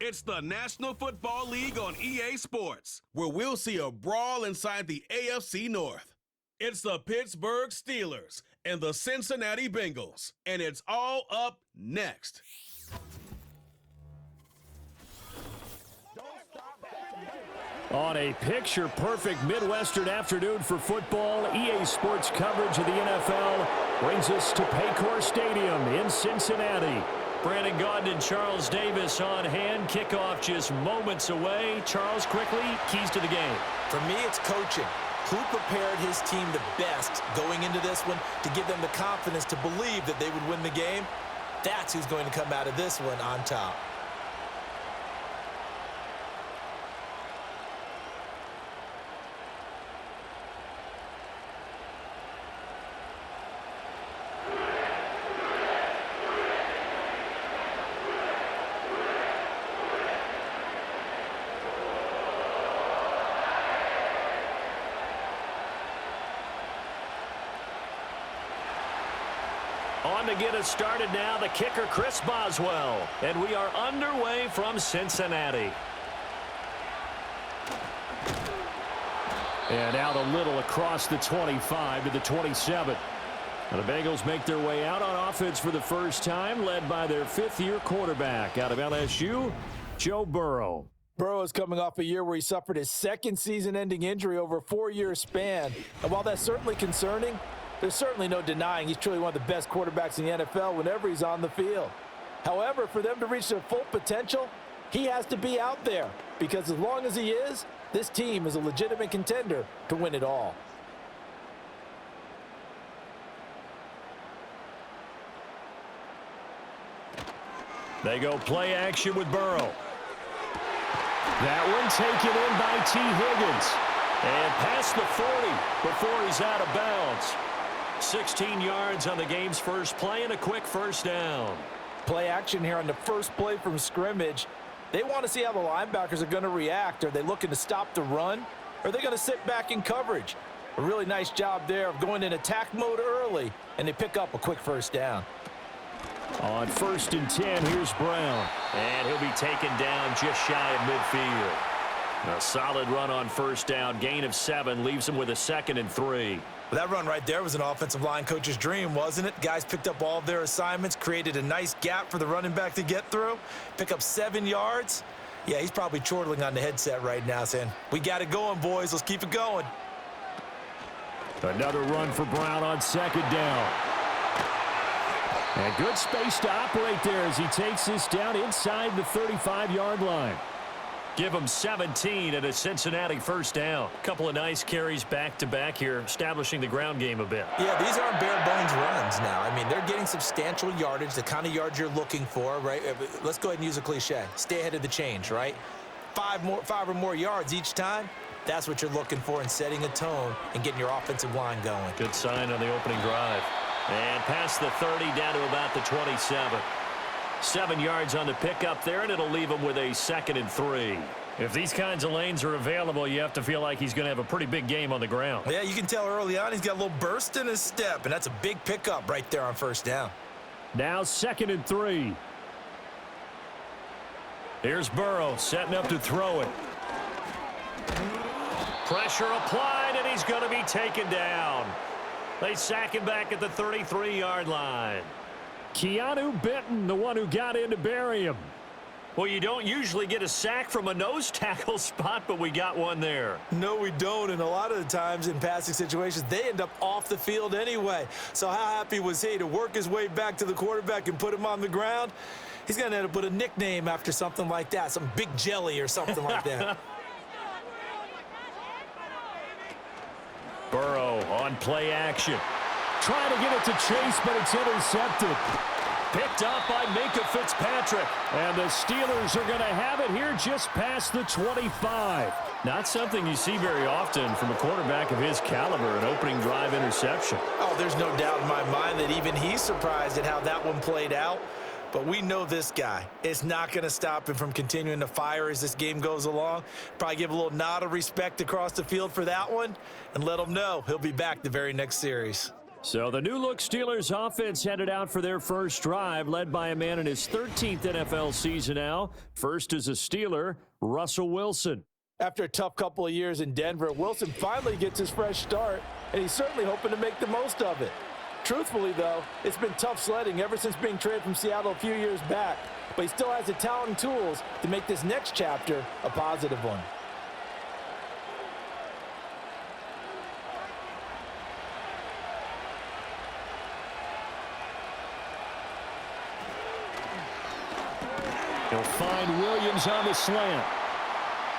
It's the National Football League on EA Sports, where we'll see a brawl inside the AFC North. It's the Pittsburgh Steelers and the Cincinnati Bengals, and it's all up next. On a picture-perfect Midwestern afternoon for football, EA Sports coverage of the NFL brings us to Paycor Stadium in Cincinnati. Brandon Gaudin and Charles Davis on hand. Kickoff just moments away. Charles, quickly, keys to the game. For me, it's coaching. Who prepared his team the best going into this one to give them the confidence to believe that they would win the game? That's who's going to come out of this one on top. On to get us started now, the kicker, Chris Boswell. And we are underway from Cincinnati. And out a little across the 25 to the 27. And the Bengals make their way out on offense for the first time, led by their fifth-year quarterback out of LSU, Joe Burrow. Burrow is coming off a year where he suffered his second season-ending injury over a 4-year span. And while that's certainly concerning, there's certainly no denying he's truly one of the best quarterbacks in the NFL whenever he's on the field. However, for them to reach their full potential, he has to be out there, because as long as he is, this team is a legitimate contender to win it all. They go play action with Burrow. That one taken in by T. Higgins. And past the 40 before he's out of bounds. 16 yards on the game's first play and a quick first down. Play action here on the first play from scrimmage. They want to see how the linebackers are going to react. Are they looking to stop the run? Or are they going to sit back in coverage? A really nice job there of going in attack mode early, and they pick up a quick first down. On 1st and 10, here's Brown. And he'll be taken down just shy of midfield. A solid run on first down. Gain of 7 leaves him with a 2nd and 3. Well, that run right there was an offensive line coach's dream, wasn't it? Guys picked up all of their assignments, created a nice gap for the running back to get through, pick up 7 yards. Yeah, he's probably chortling on the headset right now saying, we got it going, boys. Let's keep it going. Another run for Brown on 2nd down. And good space to operate there as he takes this down inside the 35-yard line. Give him 17 and a Cincinnati first down. Couple of nice carries back-to-back here, establishing the ground game a bit. Yeah, these aren't bare-bones runs now. I mean, they're getting substantial yardage, the kind of yards you're looking for, right? Let's go ahead and use a cliche. Stay ahead of the change, right? 5 or more yards each time. That's what you're looking for in setting a tone and getting your offensive line going. Good sign on the opening drive. And past the 30 down to about the 27. 7 yards on the pickup there, and it'll leave him with a 2nd and 3. If these kinds of lanes are available, you have to feel like he's going to have a pretty big game on the ground. Yeah, you can tell early on he's got a little burst in his step, and that's a big pickup right there on first down. Now 2nd and 3. Here's Burrow setting up to throw it. Pressure applied, and he's going to be taken down. They sack him back at the 33-yard line. Keanu Benton, the one who got in to bury him. Well, you don't usually get a sack from a nose tackle spot, but we got one there. No, we don't, and a lot of the times in passing situations, they end up off the field anyway. So how happy was he to work his way back to the quarterback and put him on the ground? He's going to have to put a nickname after something like that, some Big Jelly or something like that. Burrow on play action. Trying to get it to Chase, but it's intercepted. Picked up by Ncaaf Fitzpatrick. And the Steelers are going to have it here just past the 25. Not something you see very often from a quarterback of his caliber, an opening drive interception. Oh, there's no doubt in my mind that even he's surprised at how that one played out. But we know this guy is not going to stop him from continuing to fire as this game goes along. Probably give a little nod of respect across the field for that one and let him know he'll be back the very next series. So the new-look Steelers offense headed out for their first drive, led by a man in his 13th NFL season now. First is a Steeler, Russell Wilson. After a tough couple of years in Denver, Wilson finally gets his fresh start, and he's certainly hoping to make the most of it. Truthfully, though, it's been tough sledding ever since being traded from Seattle a few years back, but he still has the talent and tools to make this next chapter a positive one. He'll find Williams on the slant.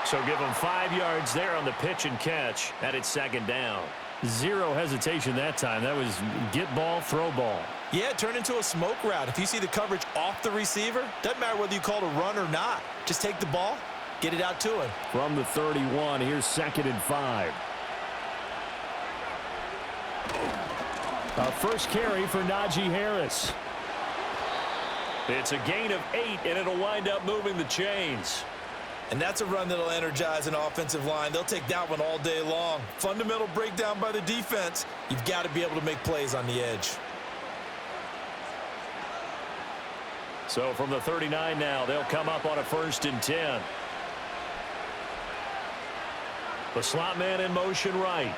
So give him 5 yards there on the pitch and catch, and it's second down. Zero hesitation that time. That was get ball, throw ball. Yeah, it turned into a smoke route. If you see the coverage off the receiver, doesn't matter whether you call it a run or not. Just take the ball, get it out to him. From the 31, here's 2nd and 5. A first carry for Najee Harris. It's a gain of 8, and it'll wind up moving the chains. And that's a run that'll energize an offensive line. They'll take that one all day long. Fundamental breakdown by the defense. You've got to be able to make plays on the edge. So from the 39 now, they'll come up on a 1st and 10. The slot man in motion right.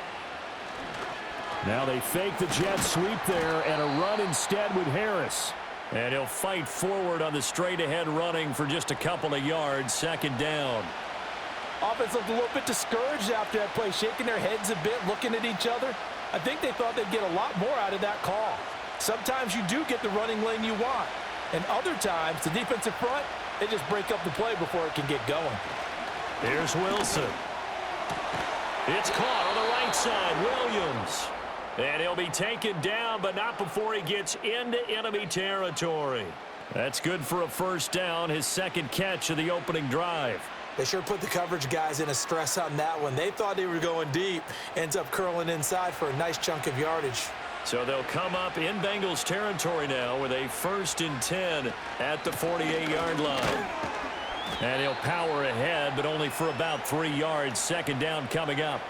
Now they fake the jet sweep there and a run instead with Harris. And he'll fight forward on the straight-ahead running for just a couple of yards. 2nd down. Offense looked a little bit discouraged after that play, shaking their heads a bit, looking at each other. I think they thought they'd get a lot more out of that call. Sometimes you do get the running lane you want. And other times, the defensive front, they just break up the play before it can get going. Here's Wilson. It's caught on the right side. Williams. And he'll be taken down, but not before he gets into enemy territory. That's good for a 1st down, his 2nd catch of the opening drive. They sure put the coverage guys in a stress on that one. They thought they were going deep. Ends up curling inside for a nice chunk of yardage. So they'll come up in Bengals territory now with a 1st and 10 at the 48-yard line. And he'll power ahead, but only for about 3 yards. 2nd down coming up.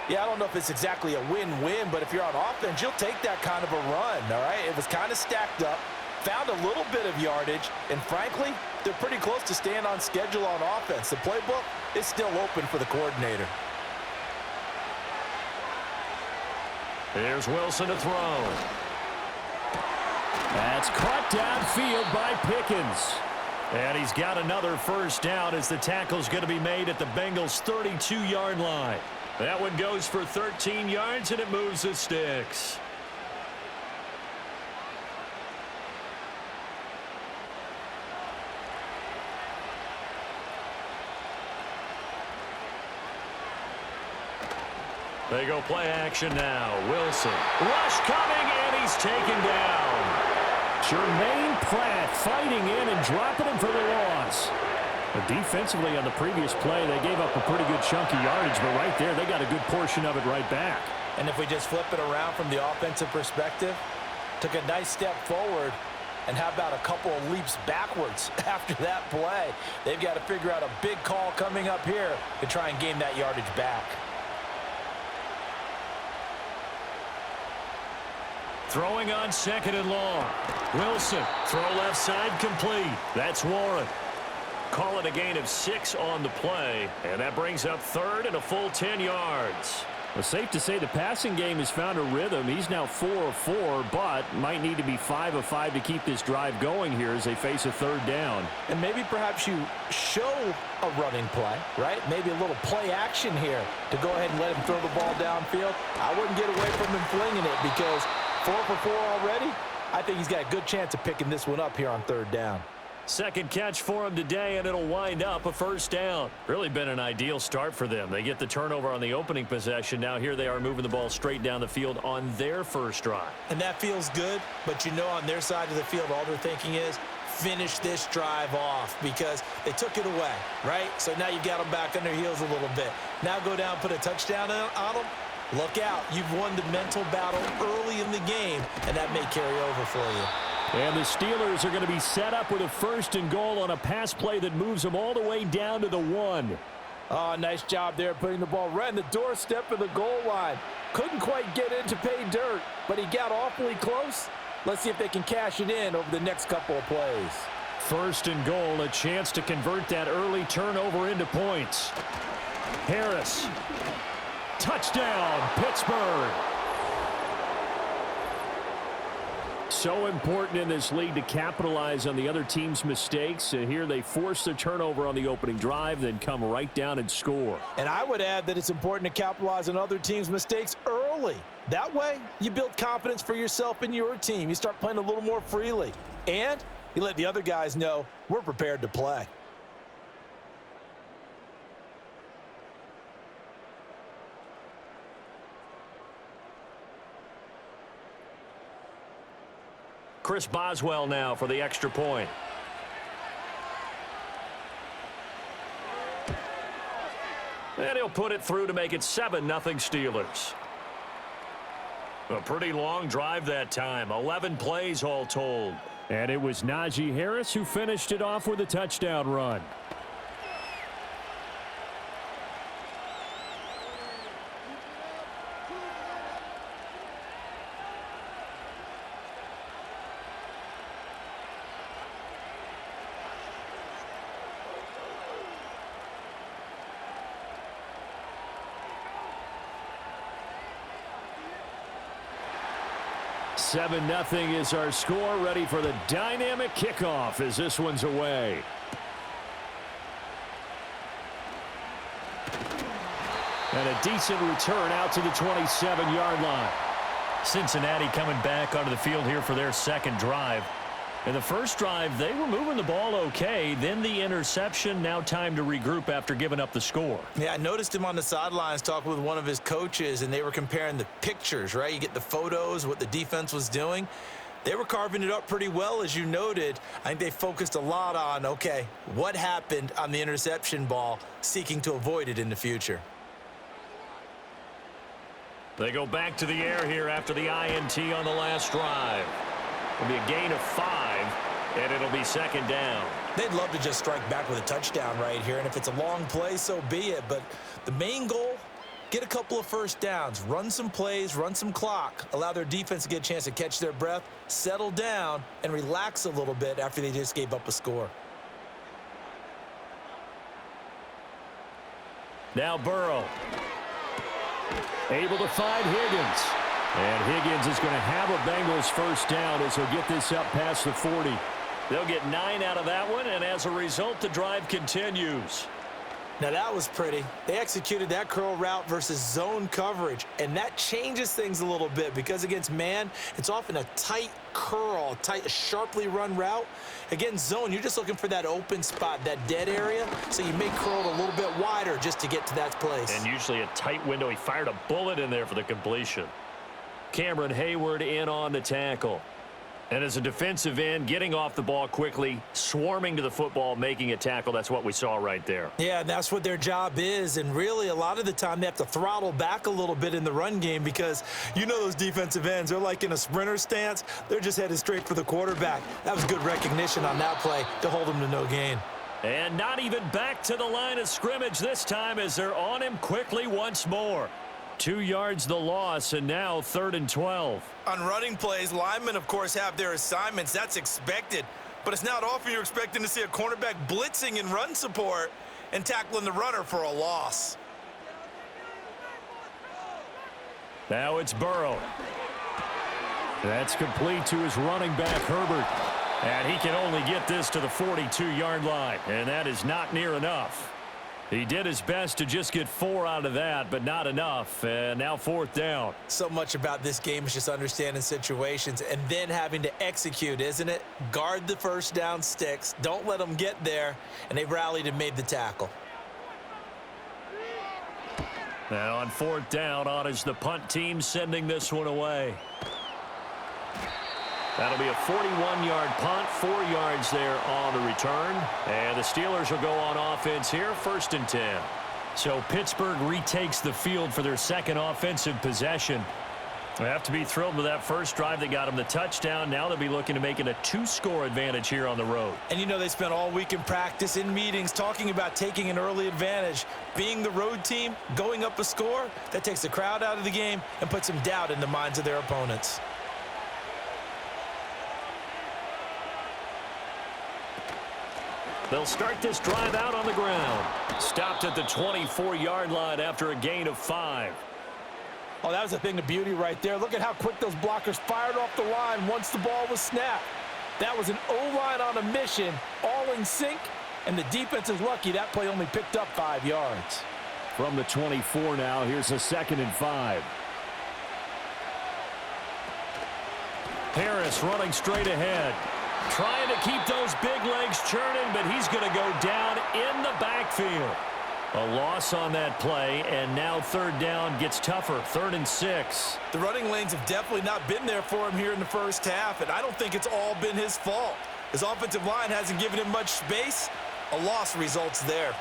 Yeah, I don't know if it's exactly a win-win, but if you're on offense, you'll take that kind of a run, all right? It was kind of stacked up, found a little bit of yardage, and frankly, they're pretty close to staying on schedule on offense. The playbook is still open for the coordinator. Here's Wilson to throw. That's caught downfield by Pickens. And he's got another 1st down as the tackle's going to be made at the Bengals' 32-yard line. That one goes for 13 yards, and it moves the sticks. They go play action now. Wilson. Rush coming, and he's taken down. Jermaine Pratt fighting in and dropping him for the loss. But defensively on the previous play, they gave up a pretty good chunk of yardage, but right there, they got a good portion of it right back. And if we just flip it around from the offensive perspective, took a nice step forward, and how about a couple of leaps backwards after that play? They've got to figure out a big call coming up here to try and gain that yardage back. Throwing on 2nd and long. Wilson, throw left side complete. That's Warren. Call it a gain of 6 on the play, and that brings up 3rd and a full 10 yards. Well, safe to say the passing game has found a rhythm. He's now 4 of 4, but might need to be 5 of 5 to keep this drive going here as they face a 3rd down. And maybe perhaps you show a running play, right? Maybe a little play action here to go ahead and let him throw the ball downfield. I wouldn't get away from him flinging it because 4 for 4 already. I think he's got a good chance of picking this one up here on 3rd down. 2nd catch for him today, and it'll wind up a 1st down. Really been an ideal start for them. They get the turnover on the opening possession. Now here they are moving the ball straight down the field on their 1st drive. And that feels good, but you know on their side of the field, all they're thinking is finish this drive off because they took it away, right? So now you got them back on their heels a little bit. Now go down, put a touchdown on them. Look out. You've won the mental battle early in the game, and that may carry over for you. And the Steelers are going to be set up with a 1st and goal on a pass play that moves them all the way down to the 1. Oh, nice job there putting the ball right in the doorstep of the goal line. Couldn't quite get in to pay dirt, but he got awfully close. Let's see if they can cash it in over the next couple of plays. First and goal, a chance to convert that early turnover into points. Harris. Touchdown, Pittsburgh. So important in this league to capitalize on the other team's mistakes. Here they force the turnover on the opening drive, then come right down and score. And I would add that it's important to capitalize on other teams' mistakes early. That way, you build confidence for yourself and your team. You start playing a little more freely. And you let the other guys know we're prepared to play. Chris Boswell now for the extra point. And he'll put it through to make it 7-0 Steelers. A pretty long drive that time. 11 plays all told. And it was Najee Harris who finished it off with a touchdown run. Seven 0 is our score. Ready for the dynamic kickoff as this one's away. And a decent return out to the 27-yard line. Cincinnati coming back onto the field here for their second drive. In the first drive, they were moving the ball okay. Then the interception. Now time to regroup after giving up the score. Yeah, I noticed him on the sidelines talking with one of his coaches, and they were comparing the pictures, right? You get the photos, what the defense was doing. They were carving it up pretty well, as you noted. I think they focused a lot on, okay, what happened on the interception ball, seeking to avoid it in the future. They go back to the air here after the INT on the last drive. It'll be a gain of 5, and it'll be second down. They'd love to just strike back with a touchdown right here, and if it's a long play, so be it. But the main goal, get a couple of first downs, run some plays, run some clock, allow their defense to get a chance to catch their breath, settle down, and relax a little bit after they just gave up a score. Now Burrow. Able to find Higgins. And Higgins is going to have a Bengals first down as he'll get this up past the 40. They'll get 9 out of that one, and as a result, the drive continues. Now that was pretty. They executed that curl route versus zone coverage, and that changes things a little bit because against man, it's often a tight curl, tight, sharply run route. Against zone, you're just looking for that open spot, that dead area, so you may curl it a little bit wider just to get to that place. And usually a tight window. He fired a bullet in there for the completion. Cameron Hayward in on the tackle. And as a defensive end, getting off the ball quickly, swarming to the football, making a tackle, that's what we saw right there. Yeah, and that's what their job is. And really, a lot of the time, they have to throttle back a little bit in the run game because you know those defensive ends, they're like in a sprinter stance. They're just headed straight for the quarterback. That was good recognition on that play to hold him to no gain. And not even back to the line of scrimmage this time as they're on him quickly once more. 2 yards the loss, and now 3rd and 12. On running plays, linemen, of course, have their assignments. That's expected. But it's not often you're expecting to see a cornerback blitzing in run support and tackling the runner for a loss. Now it's Burrow. That's complete to his running back, Herbert. And he can only get this to the 42-yard line, and that is not near enough. He did his best to just get 4 out of that, but not enough. And now 4th down. So much about this game is just understanding situations and then having to execute, isn't it? Guard the first down sticks. Don't let them get there. And they rallied and made the tackle. Now on 4th down, on is the punt team sending this one away. That'll be a 41-yard punt, 4 yards there on the return. And the Steelers will go on offense here, 1st and 10. So Pittsburgh retakes the field for their second offensive possession. They have to be thrilled with that first drive that got them the touchdown. Now they'll be looking to make it a 2-score advantage here on the road. And you know they spent all week in practice, in meetings, talking about taking an early advantage. Being the road team, going up a score, that takes the crowd out of the game and puts some doubt in the minds of their opponents. They'll start this drive out on the ground. Stopped at the 24-yard line after a gain of 5. Oh, that was a thing of beauty right there. Look at how quick those blockers fired off the line once the ball was snapped. That was an O-line on a mission, all in sync, and the defense is lucky that play only picked up 5 yards. From the 24 now, here's a 2nd and 5. Harris running straight ahead. Trying to keep those big legs churning, but he's going to go down in the backfield. A loss on that play, and now 3rd down gets tougher. 3rd and 6. The running lanes have definitely not been there for him here in the first half, and I don't think it's all been his fault. His offensive line hasn't given him much space. A loss results there.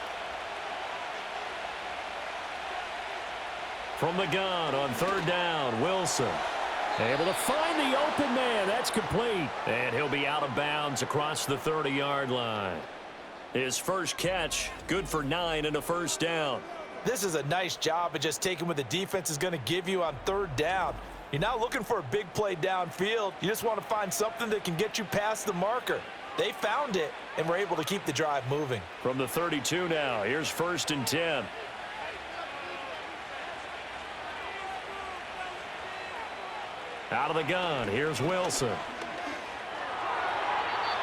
From the gun on 3rd down, Wilson. Able to find the open man. That's complete. And he'll be out of bounds across the 30-yard line. His first catch, good for 9 and a 1st down. This is a nice job of just taking what the defense is going to give you on 3rd down. You're not looking for a big play downfield. You just want to find something that can get you past the marker. They found it and were able to keep the drive moving. From the 32 now, here's 1st and 10. Out of the gun, here's Wilson.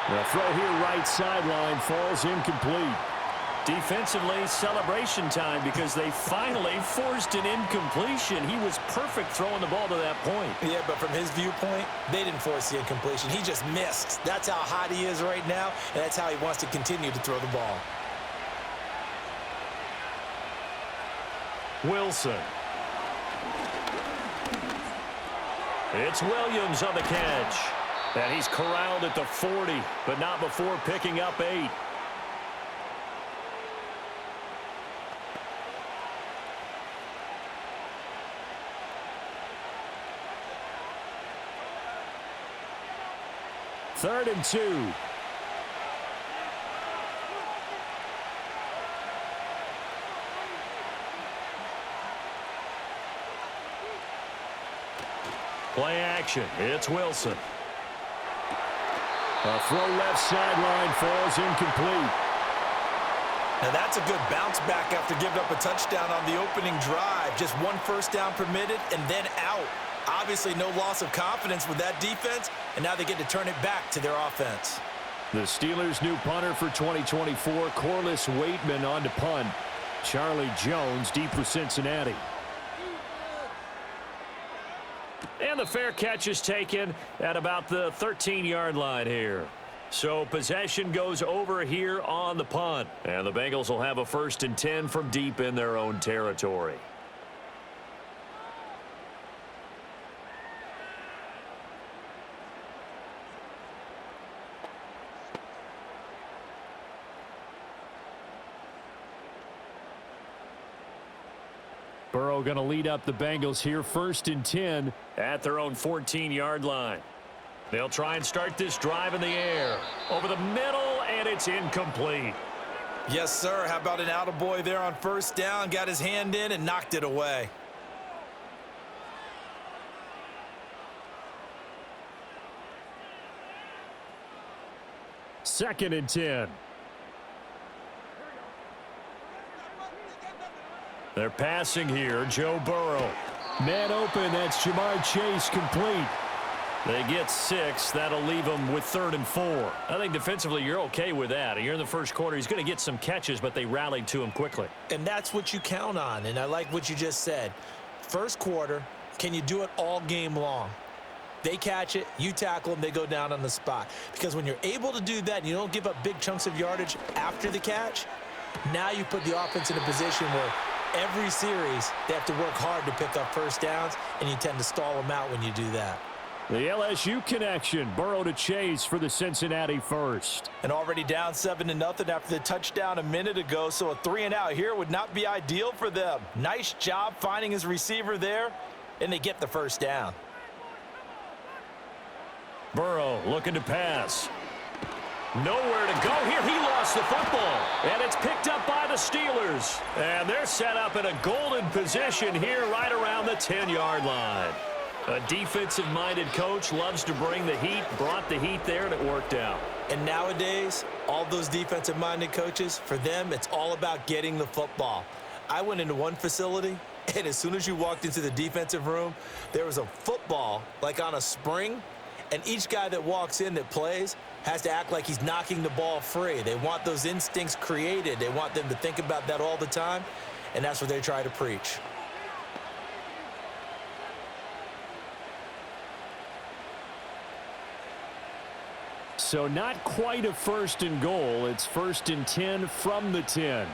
The throw here right sideline falls incomplete. Defensively, celebration time because they finally forced an incompletion. He was perfect throwing the ball to that point. Yeah, but from his viewpoint, they didn't force the incompletion. He just missed. That's how hot he is right now, and that's how he wants to continue to throw the ball. Wilson. It's Williams on the catch. And he's corralled at the 40, but not before picking up 8. Third and 2. Play action. It's Wilson. A throw left sideline falls incomplete. Now that's a good bounce back after giving up a touchdown on the opening drive. Just 1 first down permitted and then out. Obviously no loss of confidence with that defense, and now they get to turn it back to their offense. The Steelers' new punter for 2024, Corliss Waitman on to punt. Charlie Jones deep for Cincinnati. And the fair catch is taken at about the 13-yard line here. So possession goes over here on the punt. And the Bengals will have a 1st and 10 from deep in their own territory. Burrow going to lead up the Bengals here, 1st and 10 at their own 14-yard line. They'll try and start this drive in the air. Over the middle, and it's incomplete. Yes, sir. How about an attaboy there on 1st down? Got his hand in and knocked it away. Second and 10. They're passing here. Joe Burrow. Man open. That's Jamar Chase complete. They get 6. That'll leave them with 3rd and 4. I think defensively you're okay with that. You're in the first quarter. He's going to get some catches, but they rallied to him quickly. And that's what you count on, and I like what you just said. First quarter, can you do it all game long? They catch it, you tackle them, they go down on the spot. Because when you're able to do that and you don't give up big chunks of yardage after the catch, now you put the offense in a position where every series they have to work hard to pick up 1st downs, and you tend to stall them out when you do that. The LSU connection, Burrow to Chase for the Cincinnati 1st. And already down 7-0 after the touchdown a minute ago, so a 3-and-out here would not be ideal for them. Nice job finding his receiver there, and they get the 1st down. Burrow looking to pass. Nowhere to go here. He lost the football. And it's picked up by the Steelers. And they're set up in a golden position here right around the 10-yard line. A defensive-minded coach loves to bring the heat, brought the heat there, and it worked out. And nowadays, all those defensive-minded coaches, for them, it's all about getting the football. I went into one facility, and as soon as you walked into the defensive room, there was a football, like on a spring, and each guy that walks in that plays has to act like he's knocking the ball free. They want those instincts created. They want them to think about that all the time, and that's what they try to preach. So not quite a 1st and goal. It's 1st and 10 from the 10.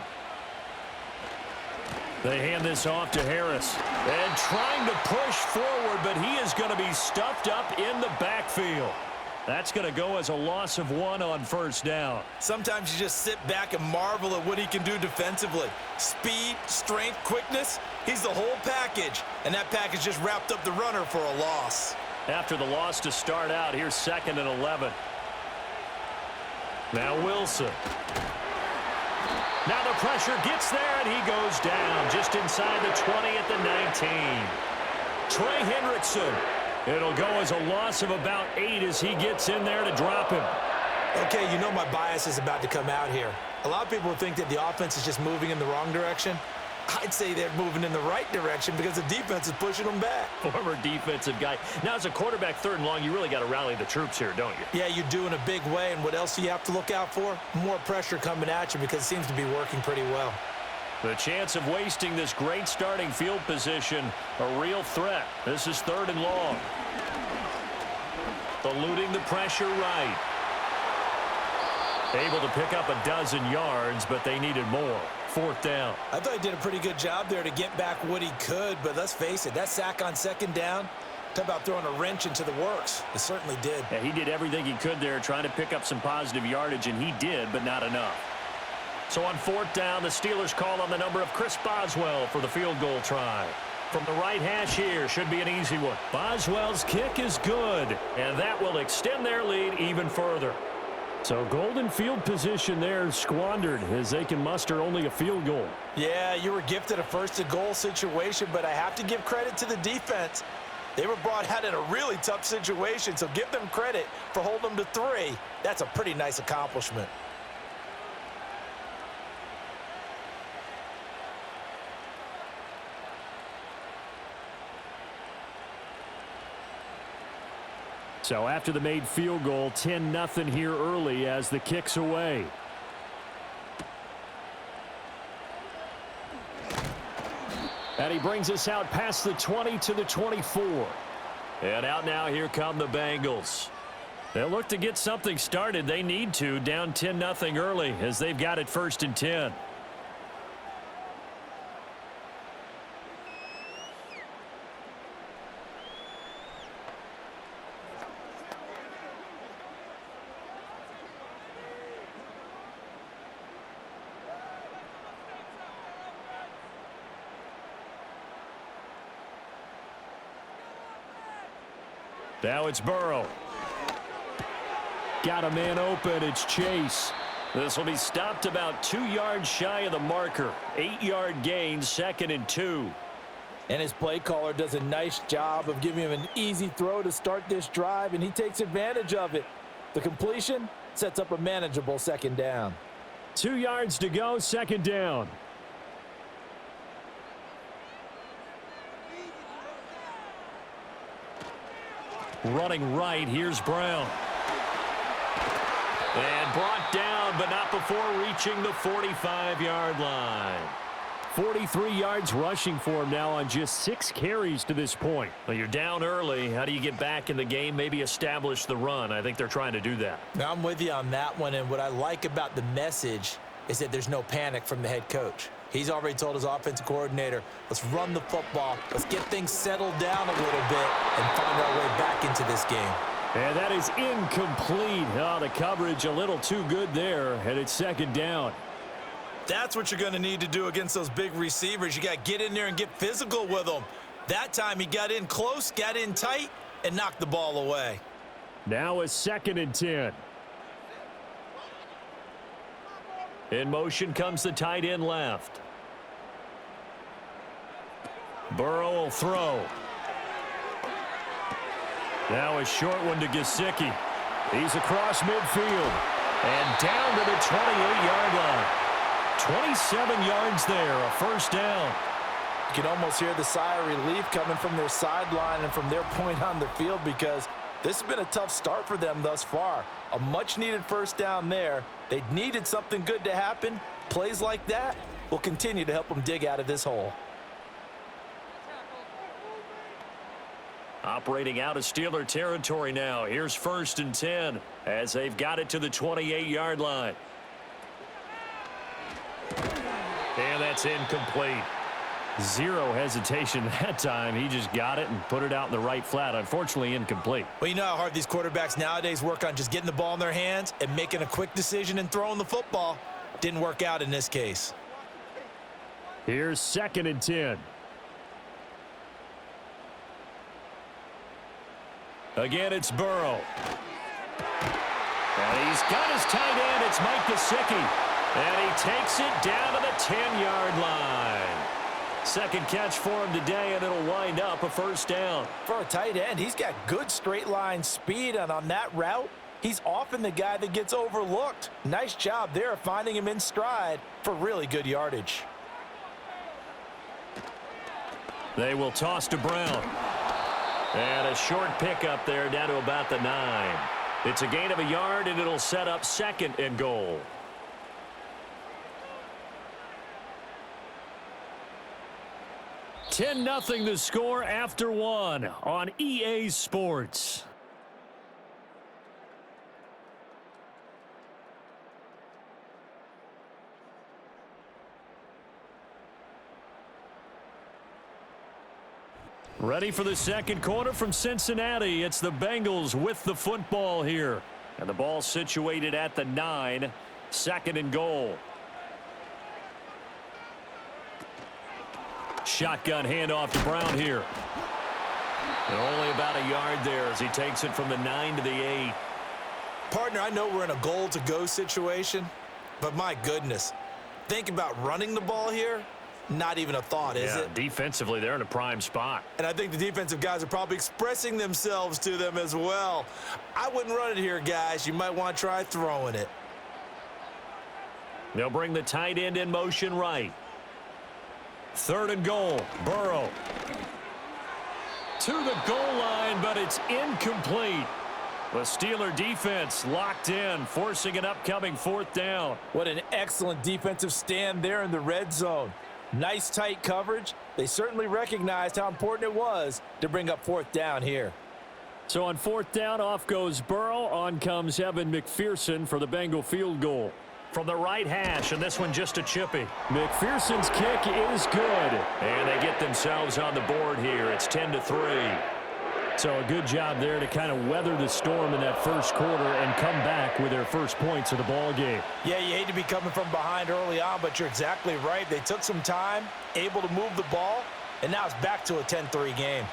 They hand this off to Harris. And trying to push forward, but he is going to be stuffed up in the backfield. That's going to go as a loss of 1 on 1st down. Sometimes you just sit back and marvel at what he can do defensively. Speed, strength, quickness, he's the whole package. And that package just wrapped up the runner for a loss. After the loss to start out, here's 2nd and 11. Now Wilson. Now the pressure gets there, and he goes down just inside the 20 at the 19. Trey Hendrickson. It'll go as a loss of about 8 as he gets in there to drop him. Okay, you know my bias is about to come out here. A lot of people think that the offense is just moving in the wrong direction. I'd say they're moving in the right direction because the defense is pushing them back. Former defensive guy. Now, as a quarterback 3rd and long, you really got to rally the troops here, don't you? Yeah, you do in a big way. And what else do you have to look out for? More pressure coming at you because it seems to be working pretty well. The chance of wasting this great starting field position, a real threat. This is 3rd and long. Eluding the pressure right. Able to pick up a dozen yards, but they needed more. 4th down. I thought he did a pretty good job there to get back what he could, but let's face it, that sack on 2nd down, talk about throwing a wrench into the works. It certainly did. Yeah, he did everything he could there trying to pick up some positive yardage, and he did, but not enough. So on 4th down, the Steelers call on the number of Chris Boswell for the field goal try. From the right hash here, should be an easy one. Boswell's kick is good, and that will extend their lead even further. So golden field position there squandered as they can muster only a field goal. Yeah, you were gifted a 1st and goal situation, but I have to give credit to the defense. They were brought out in a really tough situation, so give them credit for holding them to 3. That's a pretty nice accomplishment. So after the made field goal, 10-0 here early as the kick's away. And he brings us out past the 20 to the 24. And out now, here come the Bengals. They'll look to get something started. They need to, down 10-0 early as they've got it 1st and 10. Now it's Burrow. Got a man open. It's Chase. This will be stopped about 2 yards shy of the marker. 8-yard gain, 2nd and 2. And his play caller does a nice job of giving him an easy throw to start this drive, and he takes advantage of it. The completion sets up a manageable 2nd down. 2 yards to go, 2nd down. Running right, here's Brown. And brought down, but not before reaching the 45-yard line. 43 yards rushing for him now on just 6 carries to this point. Well, you're down early. How do you get back in the game, maybe establish the run? I think they're trying to do that. Now, I'm with you on that one, and what I like about the message is that there's no panic from the head coach. He's already told his offensive coordinator, let's run the football, let's get things settled down a little bit and find our way back into this game. And that is incomplete. Oh, the coverage a little too good there, and it's 2nd down. That's what you're going to need to do against those big receivers. You got to get in there and get physical with them. That time he got in close, got in tight, and knocked the ball away. Now a 2nd and 10. In motion comes the tight end left. Burrow will throw. Now a short one to Gesicki. He's across midfield. And down to the 28-yard line. 27 yards there, a first down. You can almost hear the sigh of relief coming from their sideline and from their point on the field, because this has been a tough start for them thus far. A much-needed first down there. They needed something good to happen. Plays like that will continue to help them dig out of this hole. Operating out of Steeler territory now. Here's 1st and 10 as they've got it to the 28-yard line. And that's incomplete. Zero hesitation that time. He just got it and put it out in the right flat. Unfortunately, incomplete. Well, you know how hard these quarterbacks nowadays work on just getting the ball in their hands and making a quick decision and throwing the football. Didn't work out in this case. Here's 2nd and 10. Again, it's Burrow. And he's got his tight end. It's Mike Gesicki. And he takes it down to the 10-yard line. Second catch for him today, and it'll wind up a first down. For a tight end, he's got good straight-line speed, and on that route, he's often the guy that gets overlooked. Nice job there finding him in stride for really good yardage. They will toss to Brown. And a short pickup there down to about the 9. It's a gain of a yard, and it'll set up 2nd and goal. 10-0 the score after 1 on EA Sports. Ready for the second quarter from Cincinnati. It's the Bengals with the football here. And the ball situated at the 9. 2nd and goal. Shotgun handoff to Brown here. And only about a yard there as he takes it from the 9 to the 8. Partner, I know we're in a goal-to-go situation, but my goodness, think about running the ball here. Not even a thought, is it? Defensively, they're in a prime spot. And I think the defensive guys are probably expressing themselves to them as well. I wouldn't run it here, guys. You might want to try throwing it. They'll bring the tight end in motion right. 3rd and goal. Burrow. To the goal line, but it's incomplete. The Steeler defense locked in, forcing an upcoming 4th down. What an excellent defensive stand there in the red zone. Nice tight coverage. They certainly recognized how important it was to bring up 4th down here. So on 4th down, off goes Burrow. On comes Evan McPherson for the Bengal field goal. From the right hash, and this one just a chippy. McPherson's kick is good. And they get themselves on the board here. It's 10-3. So a good job there to kind of weather the storm in that first quarter and come back with their first points of the ball game. Yeah, you hate to be coming from behind early on, but you're exactly right. They took some time, able to move the ball, and now it's back to a 10-3 game.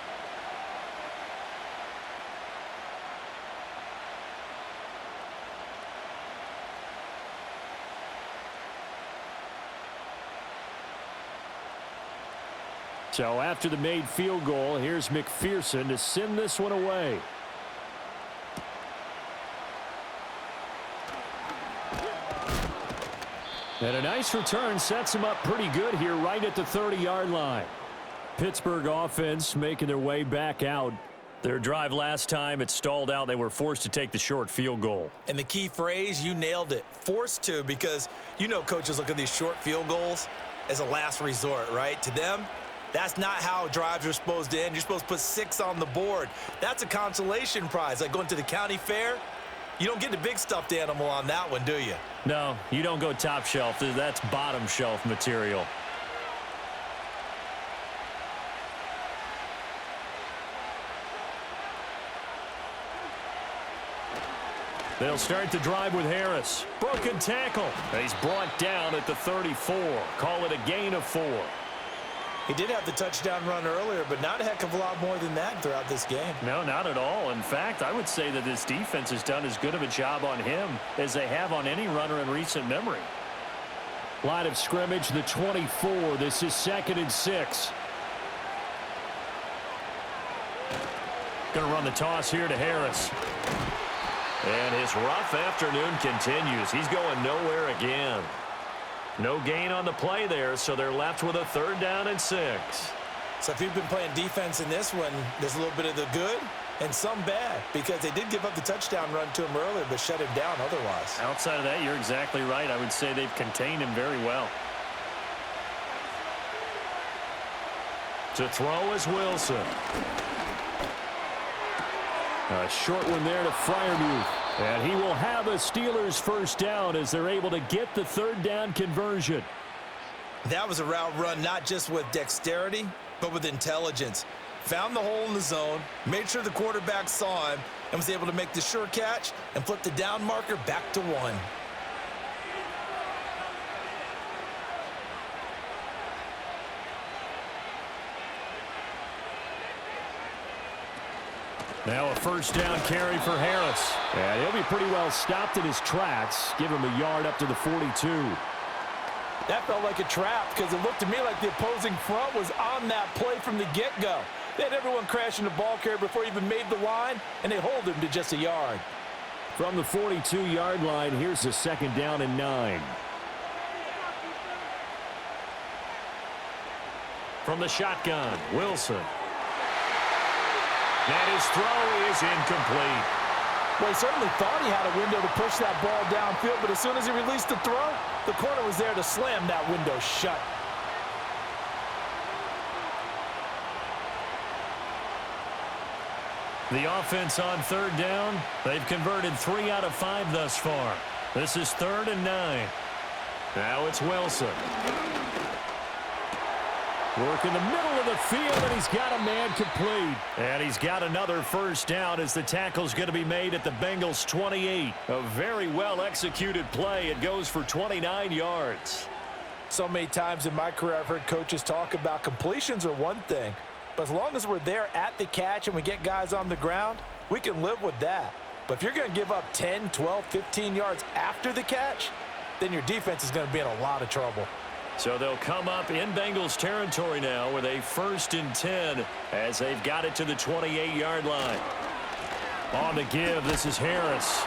So after the made field goal, here's McPherson to send this one away. And a nice return sets him up pretty good here right at the 30-yard line. Pittsburgh offense making their way back out. Their drive last time, it stalled out. They were forced to take the short field goal. And the key phrase, you nailed it, forced to, because you know coaches look at these short field goals as a last resort, right? To them, that's not how drives are supposed to end. You're supposed to put 6 on the board. That's a consolation prize. Like going to the county fair, you don't get the big stuffed animal on that one, do you? No, you don't go top shelf. That's bottom shelf material. They'll start the drive with Harris. Broken tackle. He's brought down at the 34. Call it a gain of 4. He did have the touchdown run earlier, but not a heck of a lot more than that throughout this game. No, not at all. In fact, I would say that this defense has done as good of a job on him as they have on any runner in recent memory. Line of scrimmage, the 24. This is 2nd and 6. Going to run the toss here to Harris. And his rough afternoon continues. He's going nowhere again. No gain on the play there, so they're left with a 3rd down and 6. So if you've been playing defense in this one, there's a little bit of the good and some bad, because they did give up the touchdown run to him earlier but shut him down otherwise. Outside of that, you're exactly right. I would say they've contained him very well. To throw is Wilson. A short one there to Freiermuth. And he will have a Steelers 1st down as they're able to get the 3rd down conversion. That was a route run not just with dexterity, but with intelligence. Found the hole in the zone, made sure the quarterback saw him, and was able to make the sure catch and flip the down marker back to 1. Now a 1st down carry for Harris. And he'll be pretty well stopped in his tracks. Give him a yard up to the 42. That felt like a trap because it looked to me like the opposing front was on that play from the get-go. They had everyone crashing the ball carrier before he even made the line, and they hold him to just a yard. From the 42-yard line, here's the 2nd down and 9. From the shotgun, Wilson. And his throw is incomplete. Well, he certainly thought he had a window to push that ball downfield, but as soon as he released the throw, the corner was there to slam that window shut. The offense on 3rd down, they've converted 3 out of 5 thus far. This is 3rd and 9. Now it's Wilson. Work in the middle of the field, and he's got a man complete. And he's got another 1st down as the tackle's going to be made at the Bengals' 28. A very well-executed play. It goes for 29 yards. So many times in my career, I've heard coaches talk about completions are one thing, but as long as we're there at the catch and we get guys on the ground, we can live with that. But if you're going to give up 10, 12, 15 yards after the catch, then your defense is going to be in a lot of trouble. So they'll come up in Bengals territory now with a 1st and 10 as they've got it to the 28-yard line. On the give, this is Harris.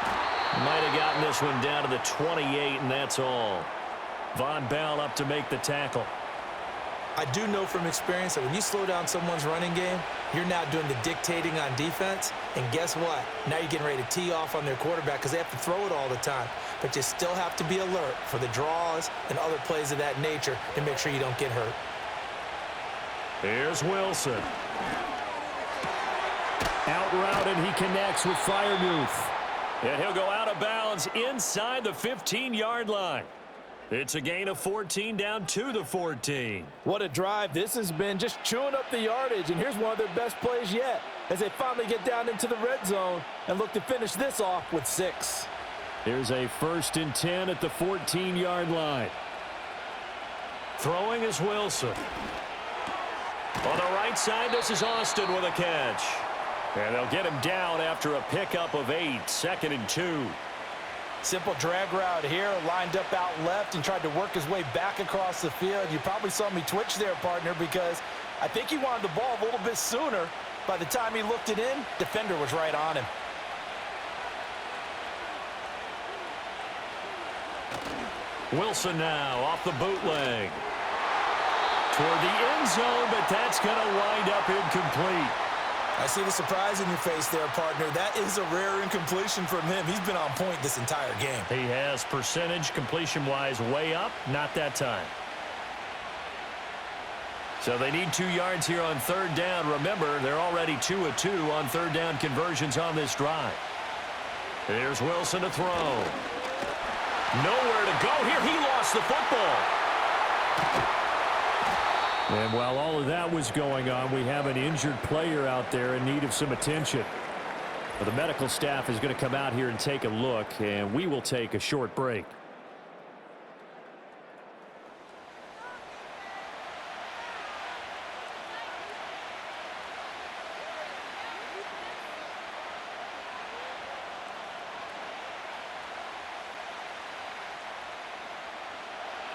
Might have gotten this one down to the 28, and that's all. Von Bell up to make the tackle. I do know from experience that when you slow down someone's running game, you're now doing the dictating on defense. And guess what? Now you're getting ready to tee off on their quarterback because they have to throw it all the time. But you still have to be alert for the draws and other plays of that nature to make sure you don't get hurt. Here's Wilson. Out route, and he connects with Freiermuth. And he'll go out of bounds inside the 15-yard line. It's a gain of 14 down to the 14. What a drive this has been, just chewing up the yardage. And here's one of their best plays yet as they finally get down into the red zone and look to finish this off with 6. Here's a 1st and 10 at the 14-yard line. Throwing is Wilson. On the right side, this is Austin with a catch. And they'll get him down after a pickup of 8, 2nd and 2. Simple drag route here, lined up out left and tried to work his way back across the field. You probably saw me twitch there, partner, because I think he wanted the ball a little bit sooner. By the time he looked it in, defender was right on him. Wilson now off the bootleg. Toward the end zone, but that's going to wind up incomplete. I see the surprise in your face there, partner. That is a rare incompletion from him. He's been on point this entire game. He has percentage completion-wise way up, not that time. So they need 2 yards here on 3rd down. Remember, they're already 2 of 2 on 3rd down conversions on this drive. Here's Wilson to throw. Nowhere to go here. He lost the football. And while all of that was going on, we have an injured player out there in need of some attention. Well, the medical staff is going to come out here and take a look, and we will take a short break.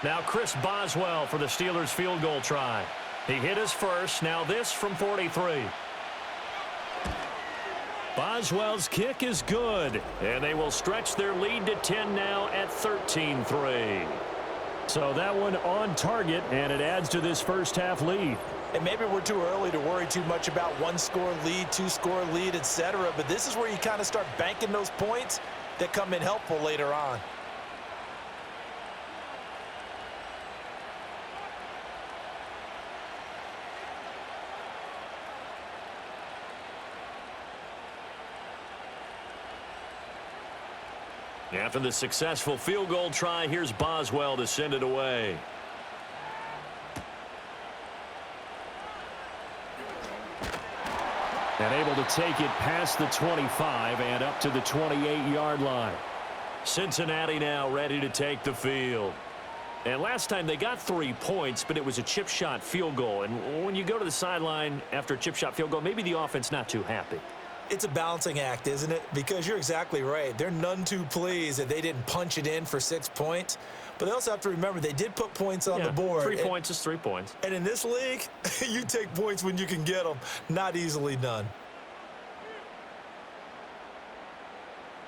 Now Chris Boswell for the Steelers field goal try. He hit his first. Now this from 43. Boswell's kick is good, and they will stretch their lead to 10 now at 13-3. So that one on target, and it adds to this first half lead. And maybe we're too early to worry too much about one-score lead, two-score lead, etc. But this is where you kind of start banking those points that come in helpful later on. After the successful field goal try, here's Boswell to send it away. And able to take it past the 25 and up to the 28-yard line. Cincinnati now ready to take the field. And last time they got 3 points, but it was a chip shot field goal. And when you go to the sideline after a chip shot field goal, maybe the offense not too happy. It's a balancing act, isn't it? Because you're exactly right. They're none too pleased that they didn't punch it in for 6 points. But they also have to remember they did put points on the board. 3 points is 3 points. And in this league, you take points when you can get them. Not easily done.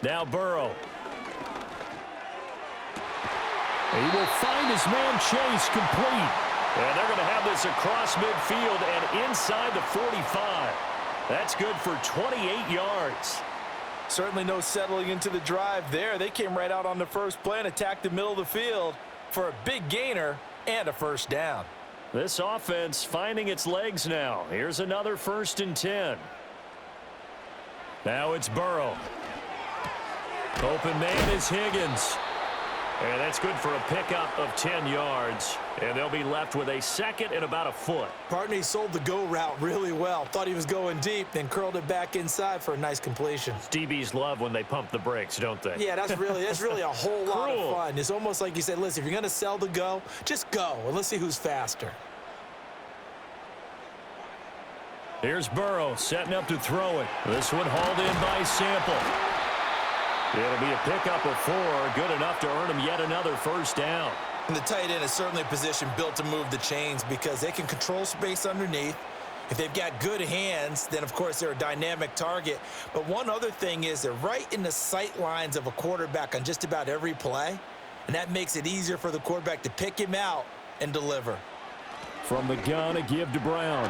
Now Burrow. He will find his man Chase complete. And they're going to have this across midfield and inside the 45. That's good for 28 yards. Certainly no settling into the drive there. They came right out on the first play and attacked the middle of the field for a big gainer and a first down. This offense finding its legs now. Here's another 1st and 10. Now it's Burrow. Open man is Higgins. And that's good for a pickup of 10 yards. And they'll be left with a second and about a foot. Pardon me, sold the go route really well. Thought he was going deep, then curled it back inside for a nice completion. DBs love when they pump the brakes, don't they? Yeah, that's really a whole lot of fun. It's almost like you said, listen, if you're going to sell the go, just go, and let's see who's faster. Here's Burrow setting up to throw it. This one hauled in by Sample. It'll be a pickup of 4, good enough to earn him yet another first down. And the tight end is certainly a position built to move the chains because they can control space underneath. If they've got good hands, then, of course, they're a dynamic target. But one other thing is they're right in the sight lines of a quarterback on just about every play, and that makes it easier for the quarterback to pick him out and deliver. From the gun, a give to Brown.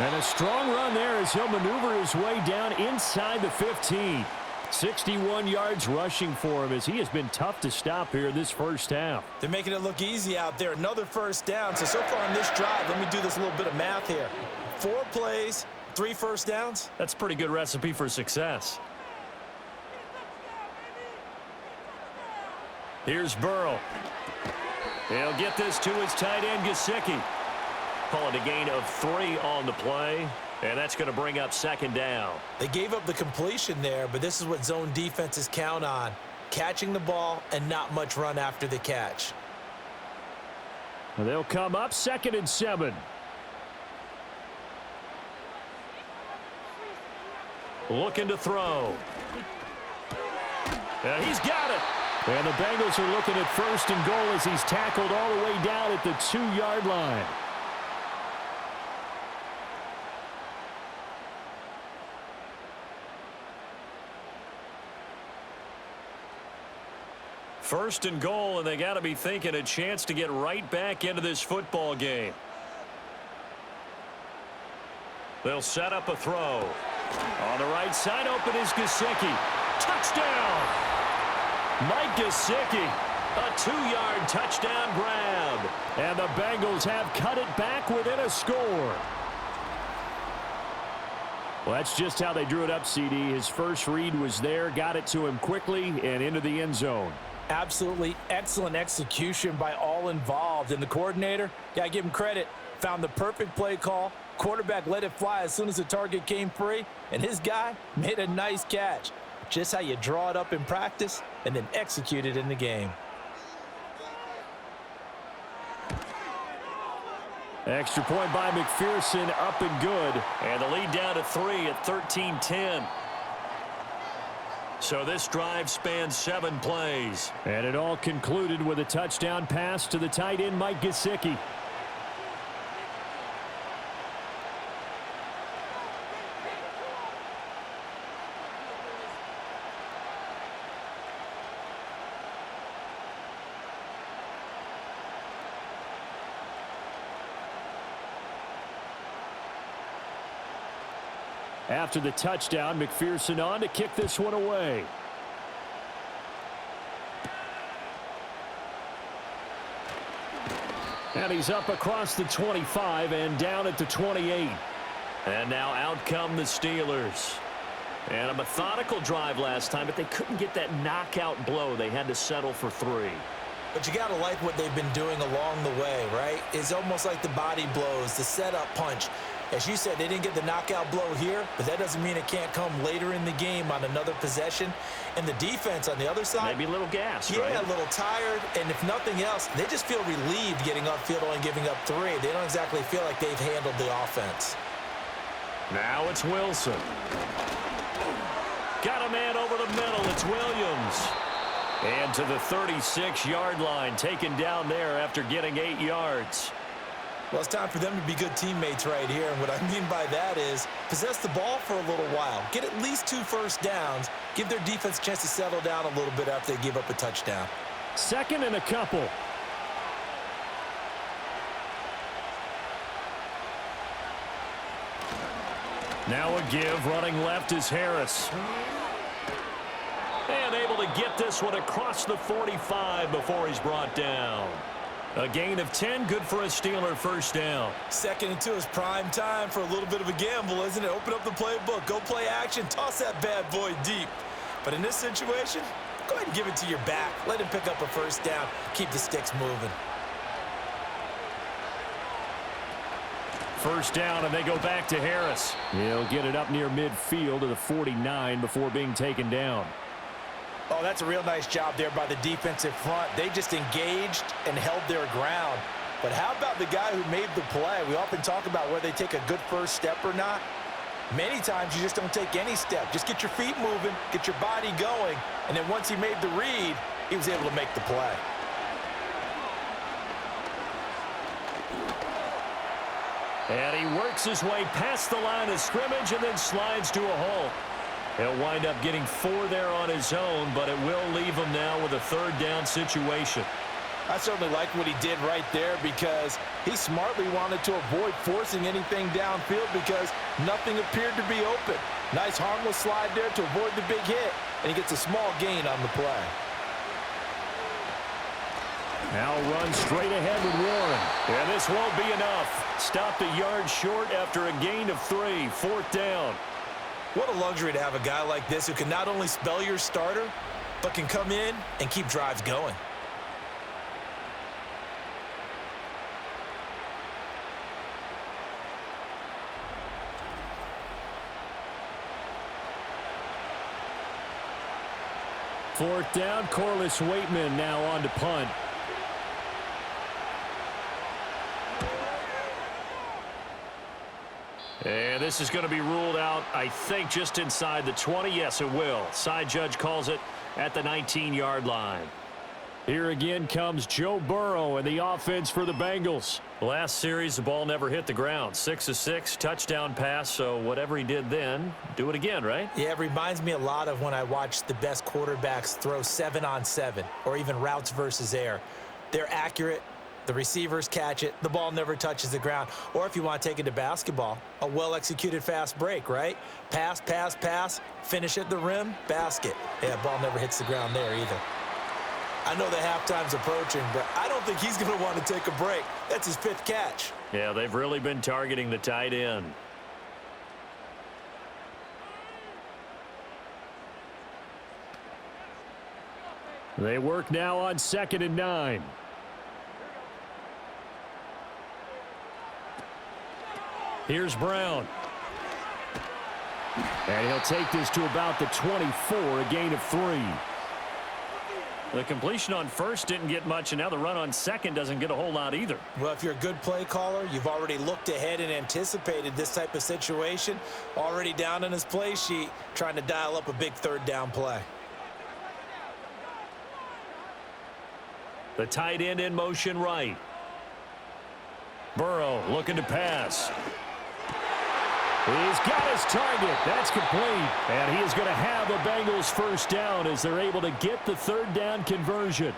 And a strong run there as he'll maneuver his way down inside the 15. 61 yards rushing for him as he has been tough to stop here this first half. They're making it look easy out there. Another first down. So far on this drive, let me do this little bit of math here. 4 plays, 3 first downs. That's a pretty good recipe for success. Here's Burrow. He'll get this to his tight end, Gesicki. Call it a gain of 3 on the play, and that's going to bring up 2nd down. They gave up the completion there, but this is what zone defenses count on. Catching the ball and not much run after the catch. They'll come up 2nd and 7. Looking to throw. And he's got it. And the Bengals are looking at 1st and goal as he's tackled all the way down at the 2-yard line. First and goal, and they got to be thinking a chance to get right back into this football game. They'll set up a throw. On the right side, open is Gesicki. Touchdown! Mike Gesicki, a 2-yard touchdown grab. And the Bengals have cut it back within a score. Well, that's just how they drew it up, CD. His first read was there, got it to him quickly, and into the end zone. Absolutely excellent execution by all involved. And the coordinator, gotta give him credit, found the perfect play call. Quarterback let it fly as soon as the target came free, and his guy made a nice catch. Just how you draw it up in practice and then execute it in the game. Extra point by McPherson, up and good. And the lead down to 3 at 13-10. So this drive spans 7 plays. And it all concluded with a touchdown pass to the tight end, Mike Gesicki. After the touchdown, McPherson on to kick this one away. And he's up across the 25 and down at the 28. And now out come the Steelers. And a methodical drive last time, but they couldn't get that knockout blow. They had to settle for 3. But you got to like what they've been doing along the way, right? It's almost like the body blows, the setup punch. As you said, they didn't get the knockout blow here, but that doesn't mean it can't come later in the game on another possession. And the defense on the other side, maybe a little gassed, yeah, right? a little tired. And if nothing else, they just feel relieved getting upfield only giving up 3. They don't exactly feel like they've handled the offense. Now it's Wilson. Got a man over the middle. It's Williams. And to the 36-yard line, taken down there after getting 8 yards. Well, it's time for them to be good teammates right here. And what I mean by that is possess the ball for a little while. Get at least 2 first downs. Give their defense a chance to settle down a little bit after they give up a touchdown. 2nd and a couple. Now a give. Running left is Harris. And able to get this one across the 45 before he's brought down. A gain of 10, good for a Steeler first down. 2nd and 2 is prime time for a little bit of a gamble, isn't it? Open up the playbook, go play action, toss that bad boy deep. But in this situation, go ahead and give it to your back. Let him pick up a first down, keep the sticks moving. First down, and they go back to Harris. He'll get it up near midfield to the 49 before being taken down. Oh, that's a real nice job there by the defensive front. They just engaged and held their ground. But how about the guy who made the play? We often talk about whether they take a good first step or not. Many times you just don't take any step. Just get your feet moving, get your body going, and then once he made the read, he was able to make the play. And he works his way past the line of scrimmage and then slides to a hole. He'll wind up getting 4 there on his own, but it will leave him now with a 3rd down situation. I certainly like what he did right there because he smartly wanted to avoid forcing anything downfield because nothing appeared to be open. Nice harmless slide there to avoid the big hit, and he gets a small gain on the play. Now run straight ahead with Warren. And this won't be enough. Stopped a yard short after a gain of 3, 4th down. What a luxury to have a guy like this who can not only spell your starter, but can come in and keep drives going. Fourth down, Corliss Waitman now on to punt. And this is going to be ruled out, I think, just inside the 20. Yes, it will. Side judge calls it at the 19-yard line. Here again comes Joe Burrow and the offense for the Bengals. Last series, the ball never hit the ground. 6 of 6, touchdown pass, so whatever he did then, do it again, right? Yeah, it reminds me a lot of when I watched the best quarterbacks throw 7-on-7 or even routes versus air. They're accurate. The receivers catch it. The ball never touches the ground. Or if you want to take it to basketball, a well-executed fast break, right? Pass, pass, pass, finish at the rim, basket. Yeah, ball never hits the ground there either. I know the halftime's approaching, but I don't think he's going to want to take a break. That's his 5th catch. Yeah, they've really been targeting the tight end. They work now on 2nd and 9. Here's Brown. And he'll take this to about the 24, a gain of 3. The completion on first didn't get much, and now the run on second doesn't get a whole lot either. Well, if you're a good play caller, you've already looked ahead and anticipated this type of situation. Already down on his play sheet, trying to dial up a big third down play. The tight end in motion right. Burrow looking to pass. He's got his target. That's complete. And he is going to have a Bengals first down as they're able to get the third down conversion.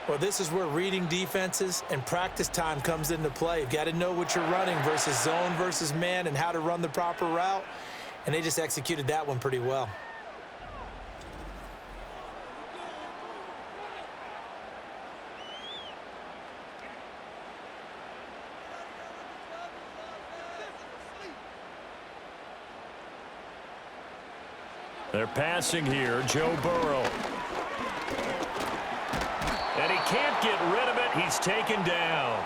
Well, this is where reading defenses and practice time comes into play. You've got to know what you're running versus zone versus man and how to run the proper route. And they just executed that one pretty well. They're passing here, Joe Burrow. And he can't get rid of it. He's taken down.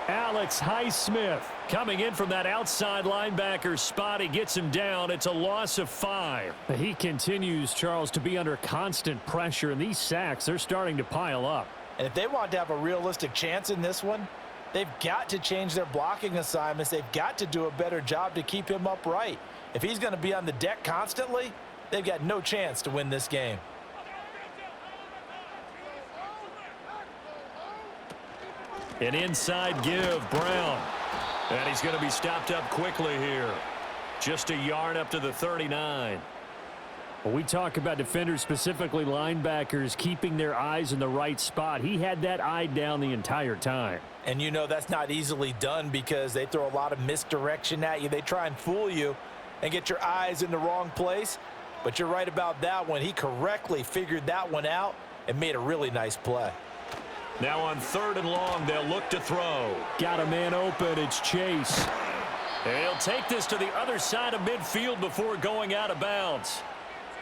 Alex Highsmith coming in from that outside linebacker spot. He gets him down. It's a loss of 5. He continues, Charles, to be under constant pressure, and these sacks, they're starting to pile up. And if they want to have a realistic chance in this one, they've got to change their blocking assignments. They've got to do a better job to keep him upright. If he's going to be on the deck constantly, they've got no chance to win this game. An inside give, Brown. And he's going to be stopped up quickly here. Just a yard up to the 39. When we talk about defenders, specifically linebackers, keeping their eyes in the right spot, he had that eye down the entire time. And you know that's not easily done because they throw a lot of misdirection at you. They try and fool you and get your eyes in the wrong place. But you're right about that one. He correctly figured that one out and made a really nice play. Now on 3rd and long, they'll look to throw. Got a man open. It's Chase. And he'll take this to the other side of midfield before going out of bounds.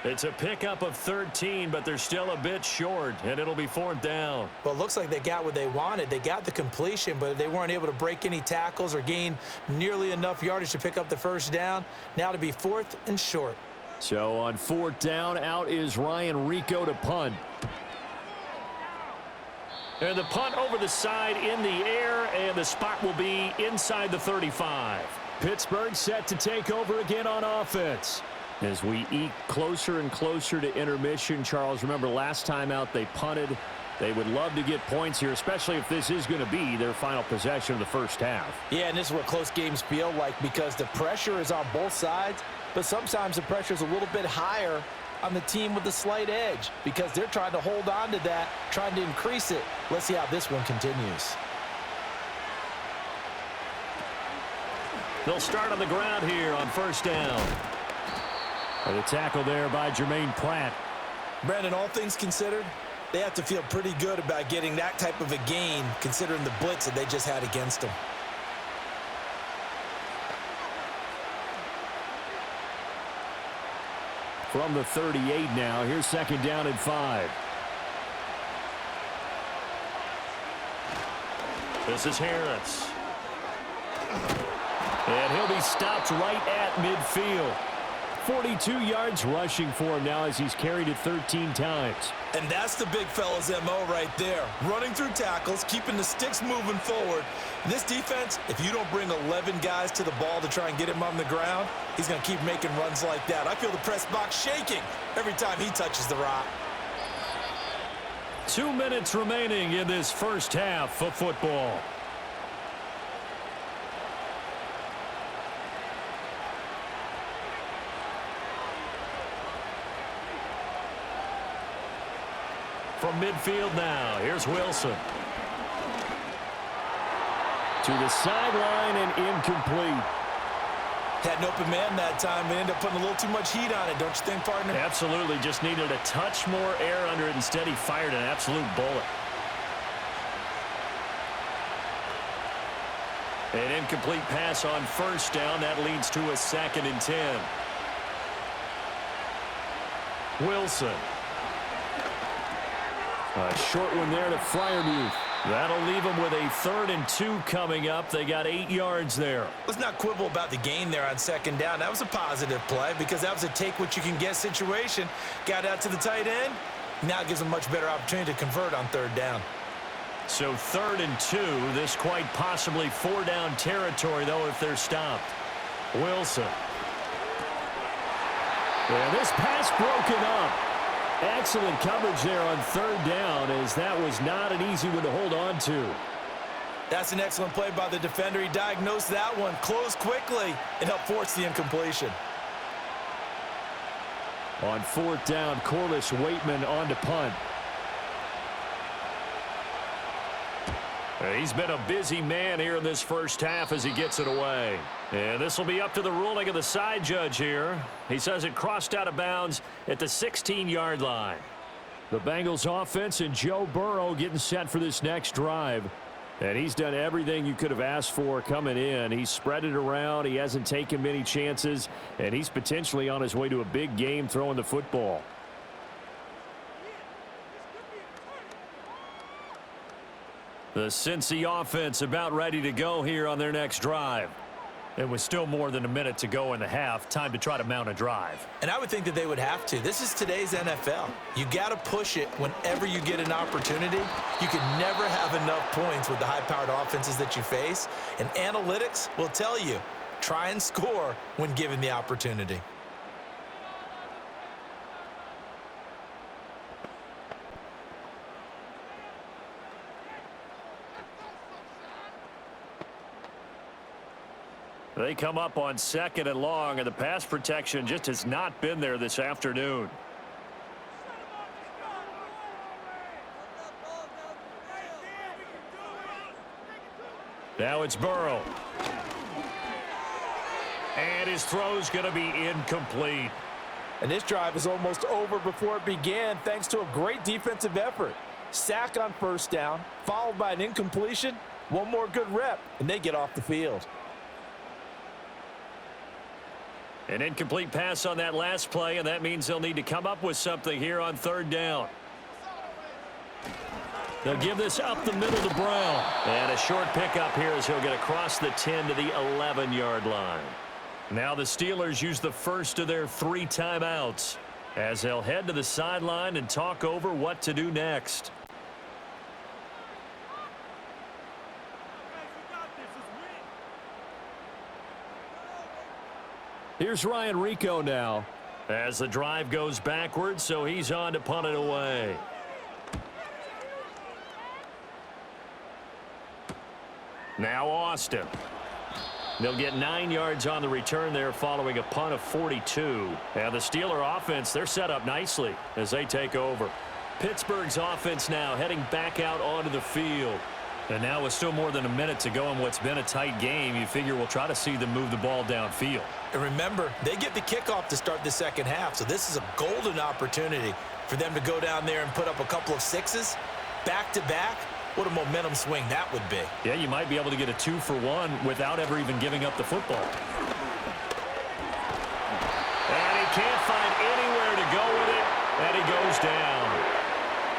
It's a pickup of 13, but they're still a bit short, and it'll be 4th down. Well, it looks like they got what they wanted. They got the completion, but they weren't able to break any tackles or gain nearly enough yardage to pick up the first down. Now to be 4th and short. So on 4th down, out is Ryan Rico to punt. And the punt over the side in the air, and the spot will be inside the 35. Pittsburgh set to take over again on offense. As we eke closer and closer to intermission, Charles, remember last time out they punted. They would love to get points here, especially if this is going to be their final possession of the first half. Yeah, and this is what close games feel like because the pressure is on both sides, but sometimes the pressure is a little bit higher on the team with the slight edge because they're trying to hold on to that, trying to increase it. Let's see how this one continues. They'll start on the ground here on 1st down. And a tackle there by Jermaine Pratt. Brandon, all things considered, they have to feel pretty good about getting that type of a gain considering the blitz that they just had against them. From the 38 now, here's 2nd down and 5. This is Harris. And he'll be stopped right at midfield. 42 yards rushing for him now as he's carried it 13 times. And that's the big fella's MO right there. Running through tackles, keeping the sticks moving forward. This defense, if you don't bring 11 guys to the ball to try and get him on the ground, he's going to keep making runs like that. I feel the press box shaking every time he touches the rock. 2 minutes remaining in this first half of football. From midfield now, here's Wilson. To the sideline and incomplete. Had an open man that time, but ended up putting a little too much heat on it, don't you think, partner? Absolutely, just needed a touch more air under it. Instead, he fired an absolute bullet. An incomplete pass on 1st down. That leads to a 2nd and 10. Wilson. A short one there to Freiermuth. That'll leave them with a 3rd and 2 coming up. They got 8 yards there. Let's not quibble about the gain there on 2nd down. That was a positive play because that was a take-what-you-can-get situation. Got out to the tight end, Now it gives them a much better opportunity to convert on third down. So 3rd and 2. This quite possibly 4-down territory, though, if they're stopped. Wilson. And this pass broken up. Excellent coverage there on 3rd down, as that was not an easy one to hold on to. That's an excellent play by the defender. He diagnosed that one, closed quickly, and helped force the incompletion. On 4th down, Corliss Waitman on to punt. He's been a busy man here in this first half as he gets it away. And this will be up to the ruling of the side judge here. He says it crossed out of bounds at the 16-yard line. The Bengals offense and Joe Burrow getting set for this next drive. And he's done everything you could have asked for coming in. He's spread it around. He hasn't taken many chances. And he's potentially on his way to a big game throwing the football. The Cincy offense about ready to go here on their next drive. It was still more than a minute to go in the half. Time to try to mount a drive. And I would think that they would have to. This is today's NFL. You got to push it whenever you get an opportunity. You can never have enough points with the high-powered offenses that you face. And analytics will tell you, try and score when given the opportunity. They come up on 2nd and long, and the pass protection just has not been there this afternoon. Now it's Burrow. And his throw's going to be incomplete. And this drive is almost over before it began thanks to a great defensive effort. Sack on 1st down, followed by an incompletion. One more good rep, and they get off the field. An incomplete pass on that last play, and that means they'll need to come up with something here on 3rd down. They'll give this up the middle to Brown. And a short pickup here as he'll get across the 10 to the 11-yard line. Now the Steelers use the first of their 3 timeouts as they'll head to the sideline and talk over what to do next. Here's Ryan Rico now as the drive goes backwards, so he's on to punt it away. Now Austin. They'll get 9 yards on the return there following a punt of 42. And the Steeler offense, they're set up nicely as they take over. Pittsburgh's offense now heading back out onto the field. And now with still more than a minute to go in what's been a tight game, you figure we'll try to see them move the ball downfield. And remember, they get the kickoff to start the second half, so this is a golden opportunity for them to go down there and put up a couple of 6s back-to-back. What a momentum swing that would be. Yeah, you might be able to get a 2-for-1 without ever even giving up the football. And he can't find anywhere to go with it, and he goes down.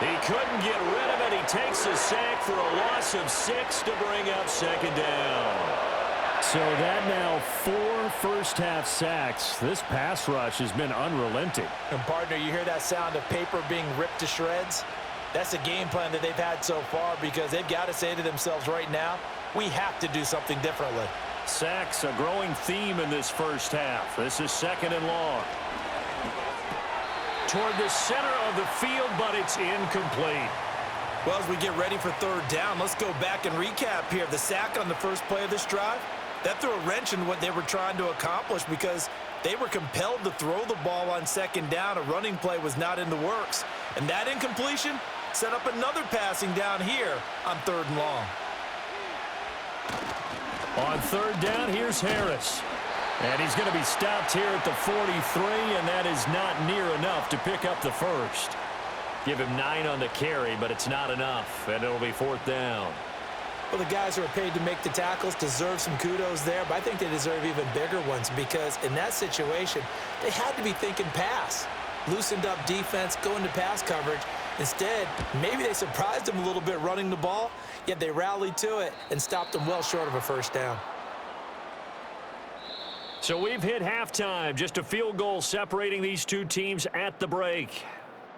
He couldn't get rid of it. He takes a sack for a loss of 6 to bring up 2nd down. So that now 4 first-half sacks. This pass rush has been unrelenting. And, partner, you hear that sound of paper being ripped to shreds? That's a game plan that they've had so far because they've got to say to themselves right now, we have to do something differently. Sacks, a growing theme in this first half. This is 2nd and long. Toward the center of the field, but it's incomplete. Well, as we get ready for 3rd down, let's go back and recap here. The sack on the first play of this drive, that threw a wrench in what they were trying to accomplish because they were compelled to throw the ball on 2nd down. A running play was not in the works. And that incompletion set up another passing down here on 3rd and long. On 3rd down, here's Harris. And he's going to be stopped here at the 43, and that is not near enough to pick up the first. Give him 9 on the carry, but it's not enough, and it'll be 4th down. Well, the guys who are paid to make the tackles deserve some kudos there, but I think they deserve even bigger ones because in that situation, they had to be thinking pass. Loosened up defense, going to pass coverage. Instead, maybe they surprised them a little bit running the ball, yet they rallied to it and stopped them well short of a 1st down. So we've hit halftime, just a field goal separating these two teams at the break.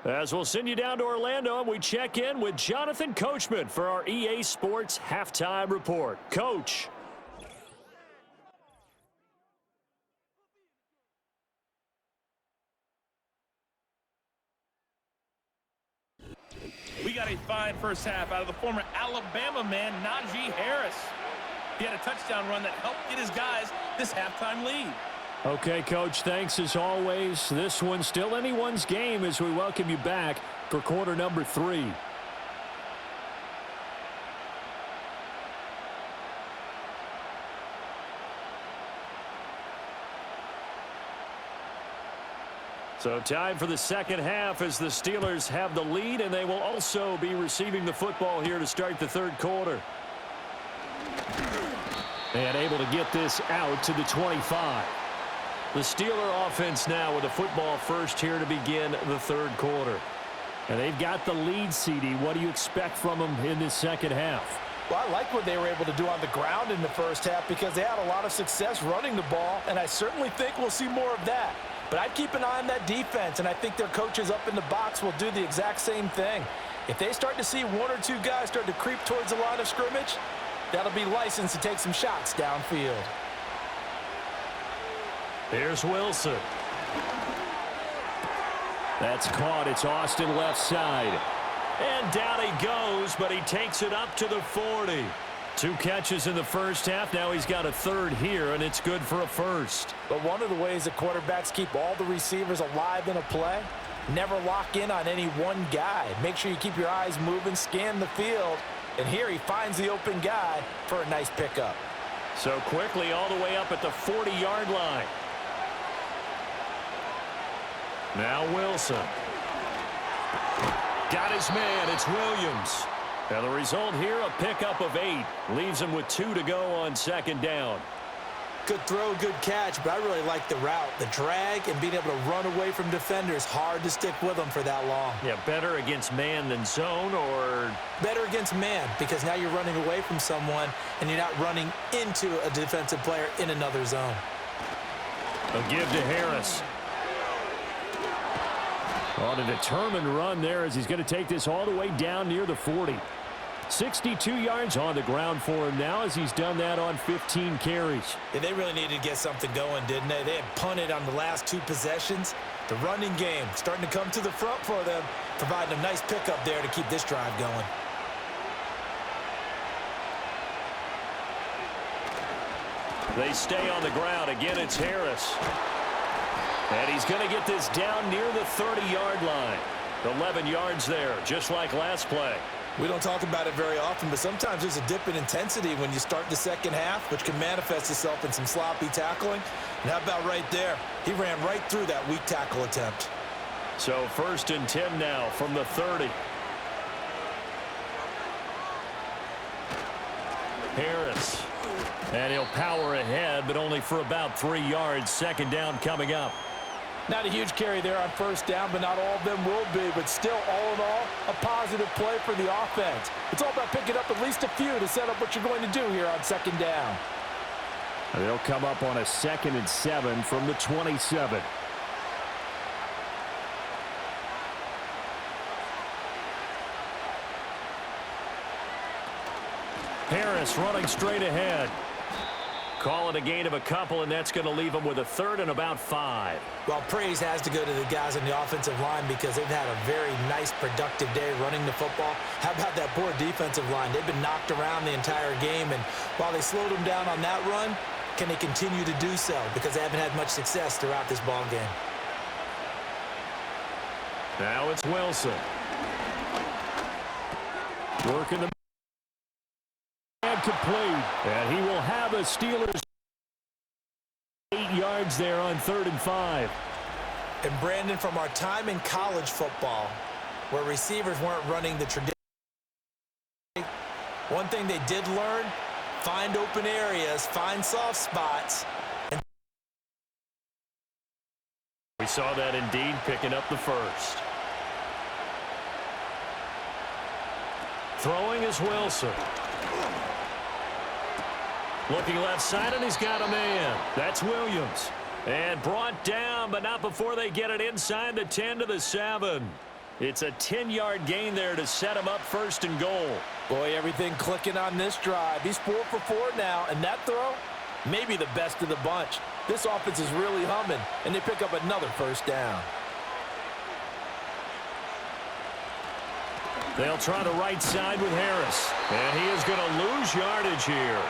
As we'll send you down to Orlando, and we check in with Jonathan Coachman for our EA Sports Halftime Report. Coach. We got a fine first half out of the former Alabama man, Najee Harris. He had a touchdown run that helped get his guys this halftime lead. Okay, Coach, thanks as always. This one's still anyone's game as we welcome you back for quarter number 3. So time for the second half as the Steelers have the lead, and they will also be receiving the football here to start the third quarter. And able to get this out to the 25. The Steeler offense now with the football first here to begin the third quarter. And they've got the lead, CD. What do you expect from them in this second half? Well, I like what they were able to do on the ground in the first half because they had a lot of success running the ball, and I certainly think we'll see more of that. But I'd keep an eye on that defense, and I think their coaches up in the box will do the exact same thing. If they start to see one or two guys start to creep towards the line of scrimmage, that'll be licensed to take some shots downfield. Here's Wilson. That's caught. It's Austin left side. And down he goes, but he takes it up to the 40. 2 catches in the first half. Now he's got a third here, and it's good for a first. But one of the ways that quarterbacks keep all the receivers alive in a play, never lock in on any one guy. Make sure you keep your eyes moving, scan the field, and here he finds the open guy for a nice pickup. So quickly all the way up at the 40-yard line. Now Wilson. Got his man. It's Williams. And the result here, a pickup of 8. Leaves him with 2 to go on second down. Good throw, good catch, but I really like the route. The drag and being able to run away from defenders, hard to stick with them for that long. Yeah, better against man than zone, or? Better against man, because now you're running away from someone and you're not running into a defensive player in another zone. A give to Harris. On a determined run there as he's going to take this all the way down near the 40. 62 yards on the ground for him now as he's done that on 15 carries. Yeah, they really needed to get something going, didn't they? They had punted on the last 2 possessions. The running game starting to come to the front for them, providing a nice pickup there to keep this drive going. They stay on the ground. Again, it's Harris. And he's going to get this down near the 30-yard line. 11 yards there, just like last play. We don't talk about it very often, but sometimes there's a dip in intensity when you start the second half, which can manifest itself in some sloppy tackling. And how about right there? He ran right through that weak tackle attempt. So 1st and 10 now from the 30. Harris. And he'll power ahead, but only for about 3 yards. Second down coming up. Not a huge carry there on first down, but not all of them will be. But still, all in all, a positive play for the offense. It's all about picking up at least a few to set up what you're going to do here on second down. And they'll come up on a 2nd and 7 from the 27. Harris running straight ahead. Call it a gain of a couple, and that's going to leave them with a 3rd and about 5. Well, praise has to go to the guys on the offensive line because they've had a very nice, productive day running the football. How about that poor defensive line? They've been knocked around the entire game, and while they slowed them down on that run, can they continue to do so? Because they haven't had much success throughout this ball game. Now it's Wilson. Working the complete, and he will have a Steelers 8 yards there on 3rd and 5. And Brandon, from our time in college football, where receivers weren't running the tradition, one thing they did learn, find open areas, find soft spots. And we saw that indeed, picking up the 1st. Throwing is Wilson. Looking left side, and he's got a man. That's Williams. And brought down, but not before they get it inside the 10 to the 7. It's a 10-yard gain there to set him up 1st and goal. Boy, everything clicking on this drive. He's 4 for 4 now, and that throw, maybe the best of the bunch. This offense is really humming, and they pick up another 1st down. They'll try the right side with Harris. And he is going to lose yardage here.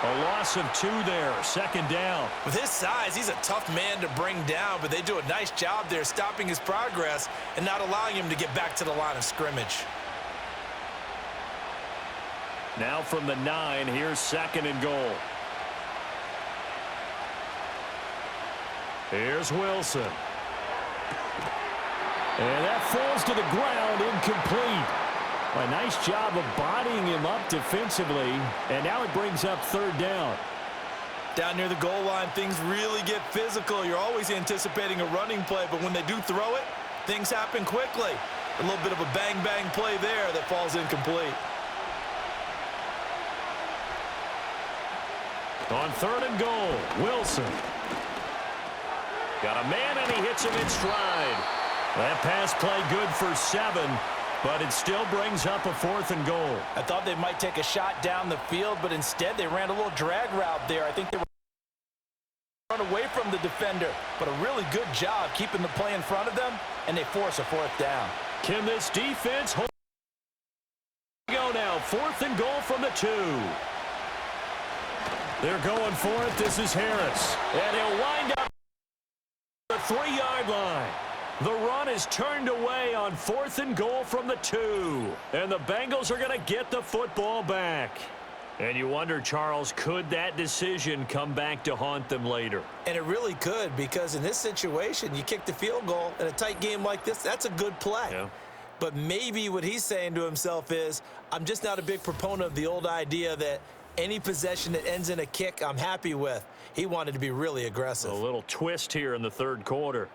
A loss of 2 there, 2nd down. With his size, he's a tough man to bring down, but they do a nice job there stopping his progress and not allowing him to get back to the line of scrimmage. Now from the 9, here's 2nd and goal. Here's Wilson. And that falls to the ground, incomplete. A nice job of bodying him up defensively, and now it brings up 3rd down. Down near the goal line, things really get physical. You're always anticipating a running play, but when they do throw it, things happen quickly. A little bit of a bang-bang play there that falls incomplete. On 3rd and goal, Wilson. Got a man, and he hits him in stride. That pass play good for 7, but it still brings up a 4th and goal. I thought they might take a shot down the field, but instead they ran a little drag route there. I think they were run away from the defender, but a really good job keeping the play in front of them, and they force a 4th down. Can this defense hold? Go now, 4th and goal from the 2. They're going for it. This is Harris, and he'll wind up the 3-yard line. The run is turned away on 4th and goal from the 2. And the Bengals are going to get the football back. And you wonder, Charles, could that decision come back to haunt them later? And it really could, because in this situation, you kick the field goal in a tight game like this, that's a good play. Yeah. But maybe what he's saying to himself is, I'm just not a big proponent of the old idea that any possession that ends in a kick, I'm happy with. He wanted to be really aggressive. A little twist here in the 3rd quarter.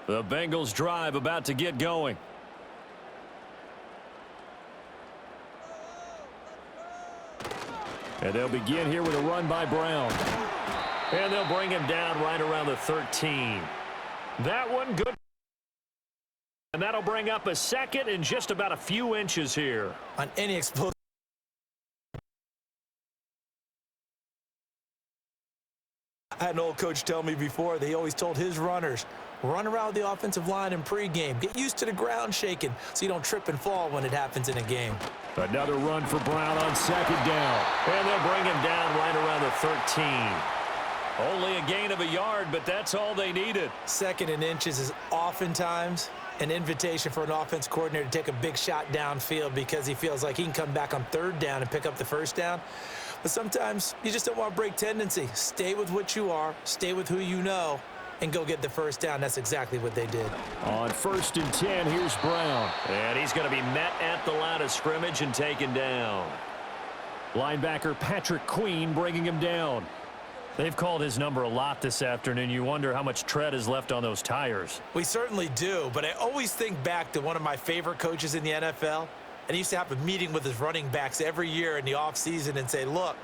The Bengals drive about to get going. And they'll begin here with a run by Brown. And they'll bring him down right around the 13. That one good. And that'll bring up a 2nd and just about a few inches here. On any explosive. I had an old coach tell me before that he always told his runners, run around the offensive line in pregame. Get used to the ground shaking so you don't trip and fall when it happens in a game. Another run for Brown on 2nd down. And they'll bring him down right around the 13. Only a gain of a yard, but that's all they needed. 2nd and inches is oftentimes an invitation for an offense coordinator to take a big shot downfield because he feels like he can come back on 3rd down and pick up the 1st down. But sometimes you just don't want to break tendency. Stay with what you are, stay with who you know, and go get the 1st down. That's exactly what they did. On 1st and 10, here's Brown. And he's going to be met at the line of scrimmage and taken down. Linebacker Patrick Queen bringing him down. They've called his number a lot this afternoon. You wonder how much tread is left on those tires. We certainly do, but I always think back to one of my favorite coaches in the NFL. And he used to have a meeting with his running backs every year in the offseason and say, look,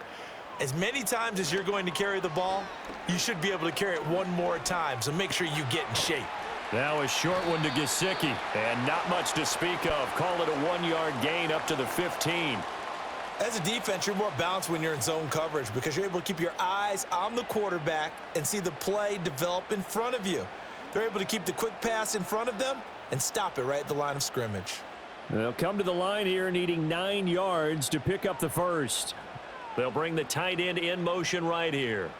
as many times as you're going to carry the ball, you should be able to carry it one more time, so make sure you get in shape. Now a short one to Gesicki, and not much to speak of. Call it a 1-yard gain up to the 15. As a defense, you're more balanced when you're in zone coverage because you're able to keep your eyes on the quarterback and see the play develop in front of you. They're able to keep the quick pass in front of them and stop it right at the line of scrimmage. They'll come to the line here needing 9 yards to pick up the 1st. They'll bring the tight end in motion right here.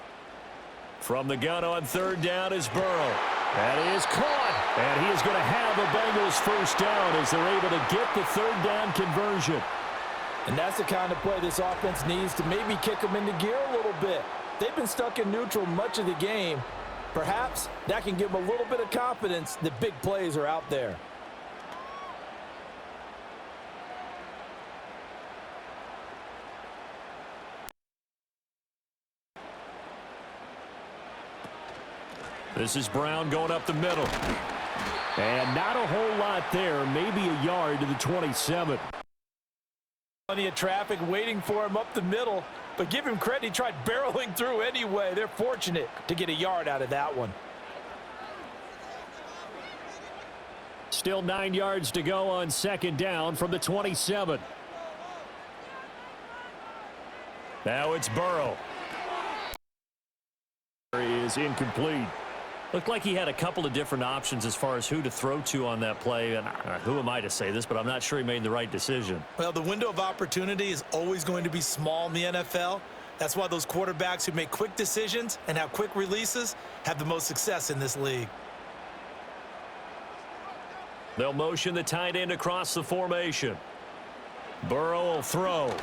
From the gun on 3rd down is Burrow. That is caught. And he is going to have a Bengals 1st down as they're able to get the 3rd down conversion. And that's the kind of play this offense needs to maybe kick them into gear a little bit. They've been stuck in neutral much of the game. Perhaps that can give them a little bit of confidence that big plays are out there. This is Brown going up the middle. And not a whole lot there, maybe a yard to the 27. Plenty of traffic waiting for him up the middle, but give him credit, he tried barreling through anyway. They're fortunate to get a yard out of that one. Still 9 yards to go on second down from the 27. Now it's Burrow. Is incomplete. Looked like he had a couple of different options as far as who to throw to on that play. And who am I to say this, but I'm not sure he made the right decision. Well, the window of opportunity is always going to be small in the NFL. That's why those quarterbacks who make quick decisions and have quick releases have the most success in this league. They'll motion the tight end across the formation. Burrow will throw.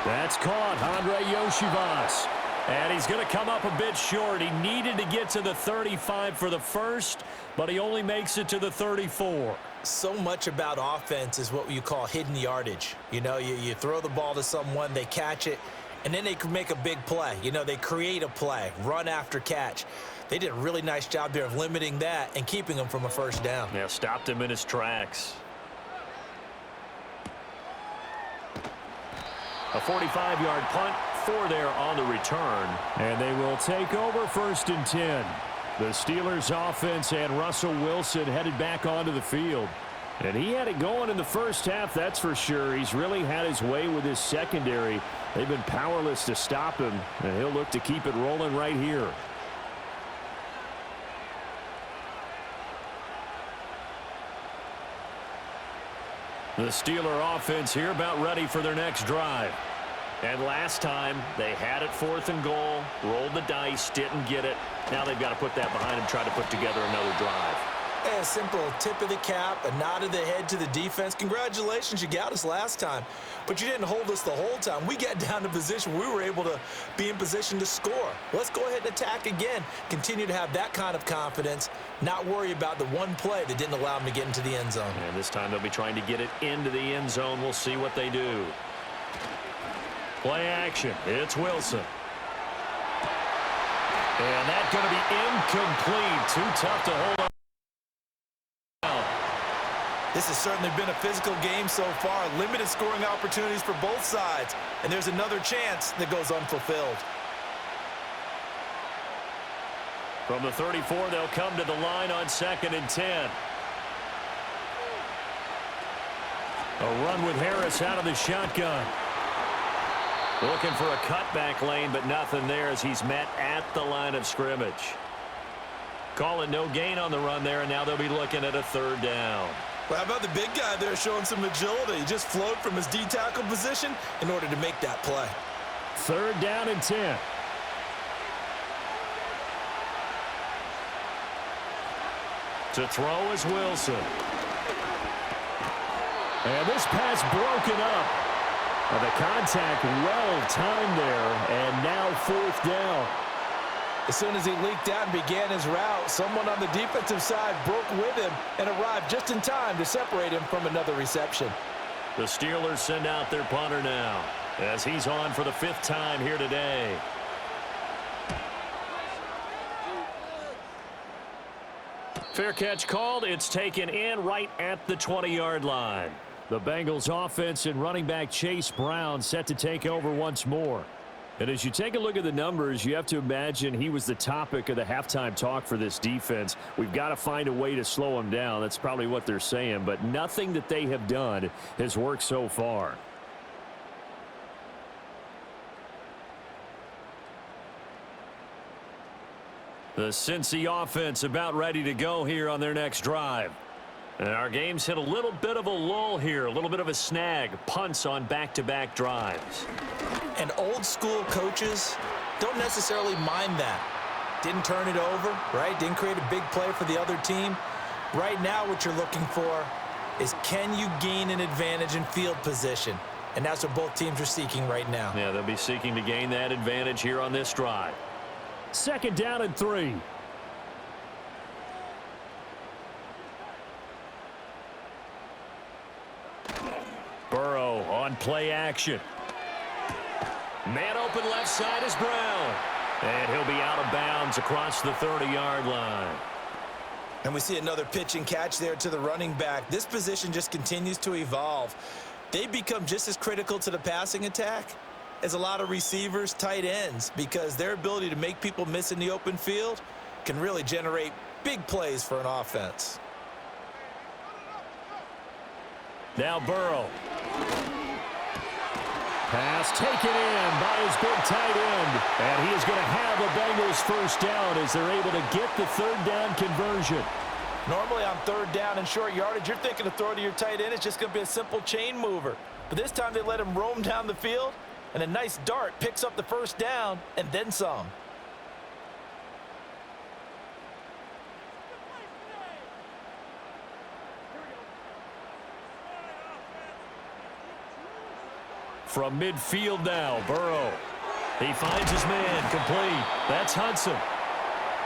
That's caught. Andre Yoshivas. And he's going to come up a bit short. He needed to get to the 35 for the first, but he only makes it to the 34. So much about offense is what you call hidden yardage. You know, you throw the ball to someone, they catch it, and then they can make a big play. You know, they create a play, run after catch. They did a really nice job there of limiting that and keeping him from a first down. Yeah, stopped him in his tracks. A 45-yard punt, 4 there on the return. And they will take over 1st and 10. The Steelers offense and Russell Wilson headed back onto the field. And he had it going in the first half, that's for sure. He's really had his way with his secondary. They've been powerless to stop him, and he'll look to keep it rolling right here. The Steeler offense here about ready for their next drive. And last time, they had it 4th and goal, rolled the dice, didn't get it. Now they've got to put that behind them, try to put together another drive. A simple tip of the cap, a nod of the head to the defense. Congratulations, you got us last time. But you didn't hold us the whole time. We got down to position we were able to be in position to score. Let's go ahead and attack again. Continue to have that kind of confidence, not worry about the one play that didn't allow them to get into the end zone. And this time they'll be trying to get it into the end zone. We'll see what they do. Play action. It's Wilson. And that's going to be incomplete. Too tough to hold on. This has certainly been a physical game so far. Limited scoring opportunities for both sides. And there's another chance that goes unfulfilled. From the 34, they'll come to the line on 2nd and 10. A run with Harris out of the shotgun. Looking for a cutback lane, but nothing there as he's met at the line of scrimmage. Call it no gain on the run there, and now they'll be looking at a 3rd down. Well, how about the big guy there showing some agility? He just flowed from his D-tackle position in order to make that play. 3rd down and 10. To throw is Wilson. And this pass broken up. The contact well timed there, and now 4th down. As soon as he leaked out and began his route, someone on the defensive side broke with him and arrived just in time to separate him from another reception. The Steelers send out their punter now as he's on for the 5th time here today. Fair catch called. It's taken in right at the 20-yard line. The Bengals offense and running back Chase Brown set to take over once more. And as you take a look at the numbers, you have to imagine he was the topic of the halftime talk for this defense. We've got to find a way to slow him down. That's probably what they're saying, but nothing that they have done has worked so far. The Cincy offense about ready to go here on their next drive. And our game's hit a little bit of a lull here, a little bit of a snag. Punts on back-to-back drives. And old school coaches don't necessarily mind that. Didn't turn it over, right? Didn't create a big play for the other team. Right now what you're looking for is can you gain an advantage in field position? And that's what both teams are seeking right now. Yeah, they'll be seeking to gain that advantage here on this drive. 2nd down and 3. Burrow on play action. Man open left side is Brown. And he'll be out of bounds across the 30-yard line. And we see another pitch and catch there to the running back. This position just continues to evolve. They become just as critical to the passing attack as a lot of receivers, tight ends, because their ability to make people miss in the open field can really generate big plays for an offense. Now Burrow. Pass taken in by his big tight end. And he is going to have a Bengals first down as they're able to get the third down conversion. Normally on third down and short yardage, you're thinking to throw to your tight end. It's just going to be a simple chain mover. But this time they let him roam down the field, and a nice dart picks up the first down and then some. From midfield now, Burrow. He finds his man, complete. That's Hudson.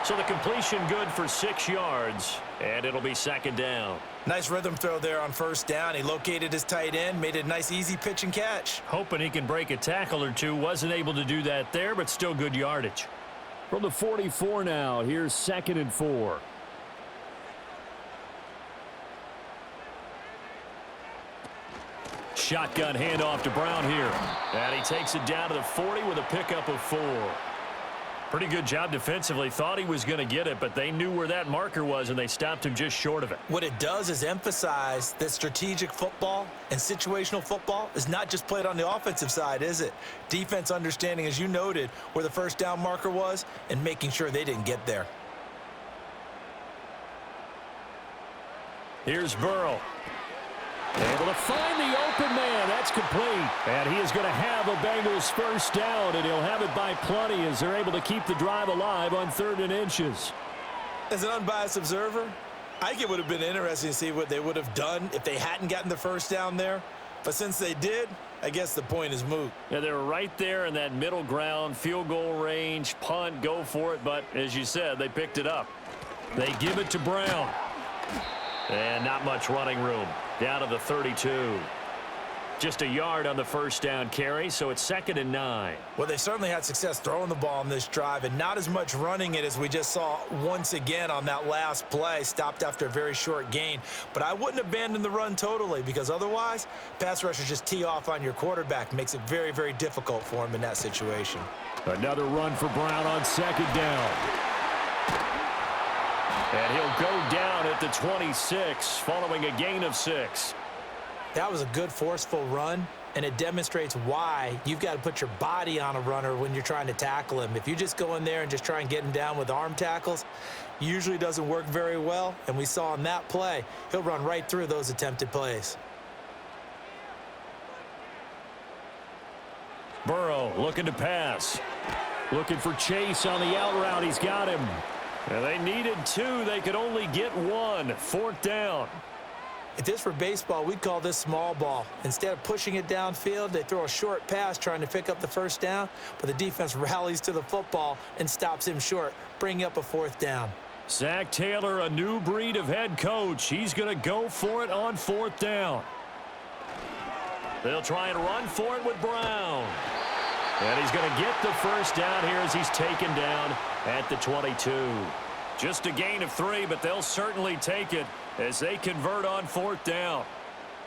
So the completion good for 6 yards, and it'll be second down. Nice rhythm throw there on first down. He located his tight end, made it a nice easy pitch and catch. Hoping he can break a tackle or two. Wasn't able to do that there, but still good yardage. From the 44 now, here's 2nd and 4. Shotgun handoff to Brown here. And he takes it down to the 40 with a pickup of 4. Pretty good job defensively. Thought he was going to get it, but they knew where that marker was, and they stopped him just short of it. What it does is emphasize that strategic football and situational football is not just played on the offensive side, is it? Defense understanding, as you noted, where the first down marker was and making sure they didn't get there. Here's Burrow. Able to find the open man. That's complete. And he is going to have a Bengals first down, and he'll have it by plenty as they're able to keep the drive alive on 3rd and inches. As an unbiased observer, I think it would have been interesting to see what they would have done if they hadn't gotten the first down there. But since they did, I guess the point is moot. Yeah, they were right there in that middle ground, field goal range, punt, go for it. But as you said, they picked it up. They give it to Brown. And not much running room. Down to the 32. Just a yard on the first down carry, so it's 2nd and 9. Well, they certainly had success throwing the ball on this drive and not as much running it as we just saw once again on that last play. Stopped after a very short gain. But I wouldn't abandon the run totally, because otherwise, pass rushers just tee off on your quarterback. Makes it very, very difficult for him in that situation. Another run for Brown on 2nd down. And he'll go down at the 26 following a gain of 6. That was a good forceful run, and it demonstrates why you've got to put your body on a runner when you're trying to tackle him. If you just go in there and just try and get him down with arm tackles, usually doesn't work very well. And we saw on that play, he'll run right through those attempted plays. Burrow looking to pass. Looking for Chase on the out route. He's got him. And they needed 2. They could only get 1. 4th down. If this were baseball, we'd call this small ball. Instead of pushing it downfield, they throw a short pass trying to pick up the first down, but the defense rallies to the football and stops him short, bringing up a 4th down. Zach Taylor, a new breed of head coach. He's going to go for it on 4th down. They'll try and run for it with Brown. And he's going to get the first down here as he's taken down at the 22. Just a gain of 3, but they'll certainly take it as they convert on 4th down.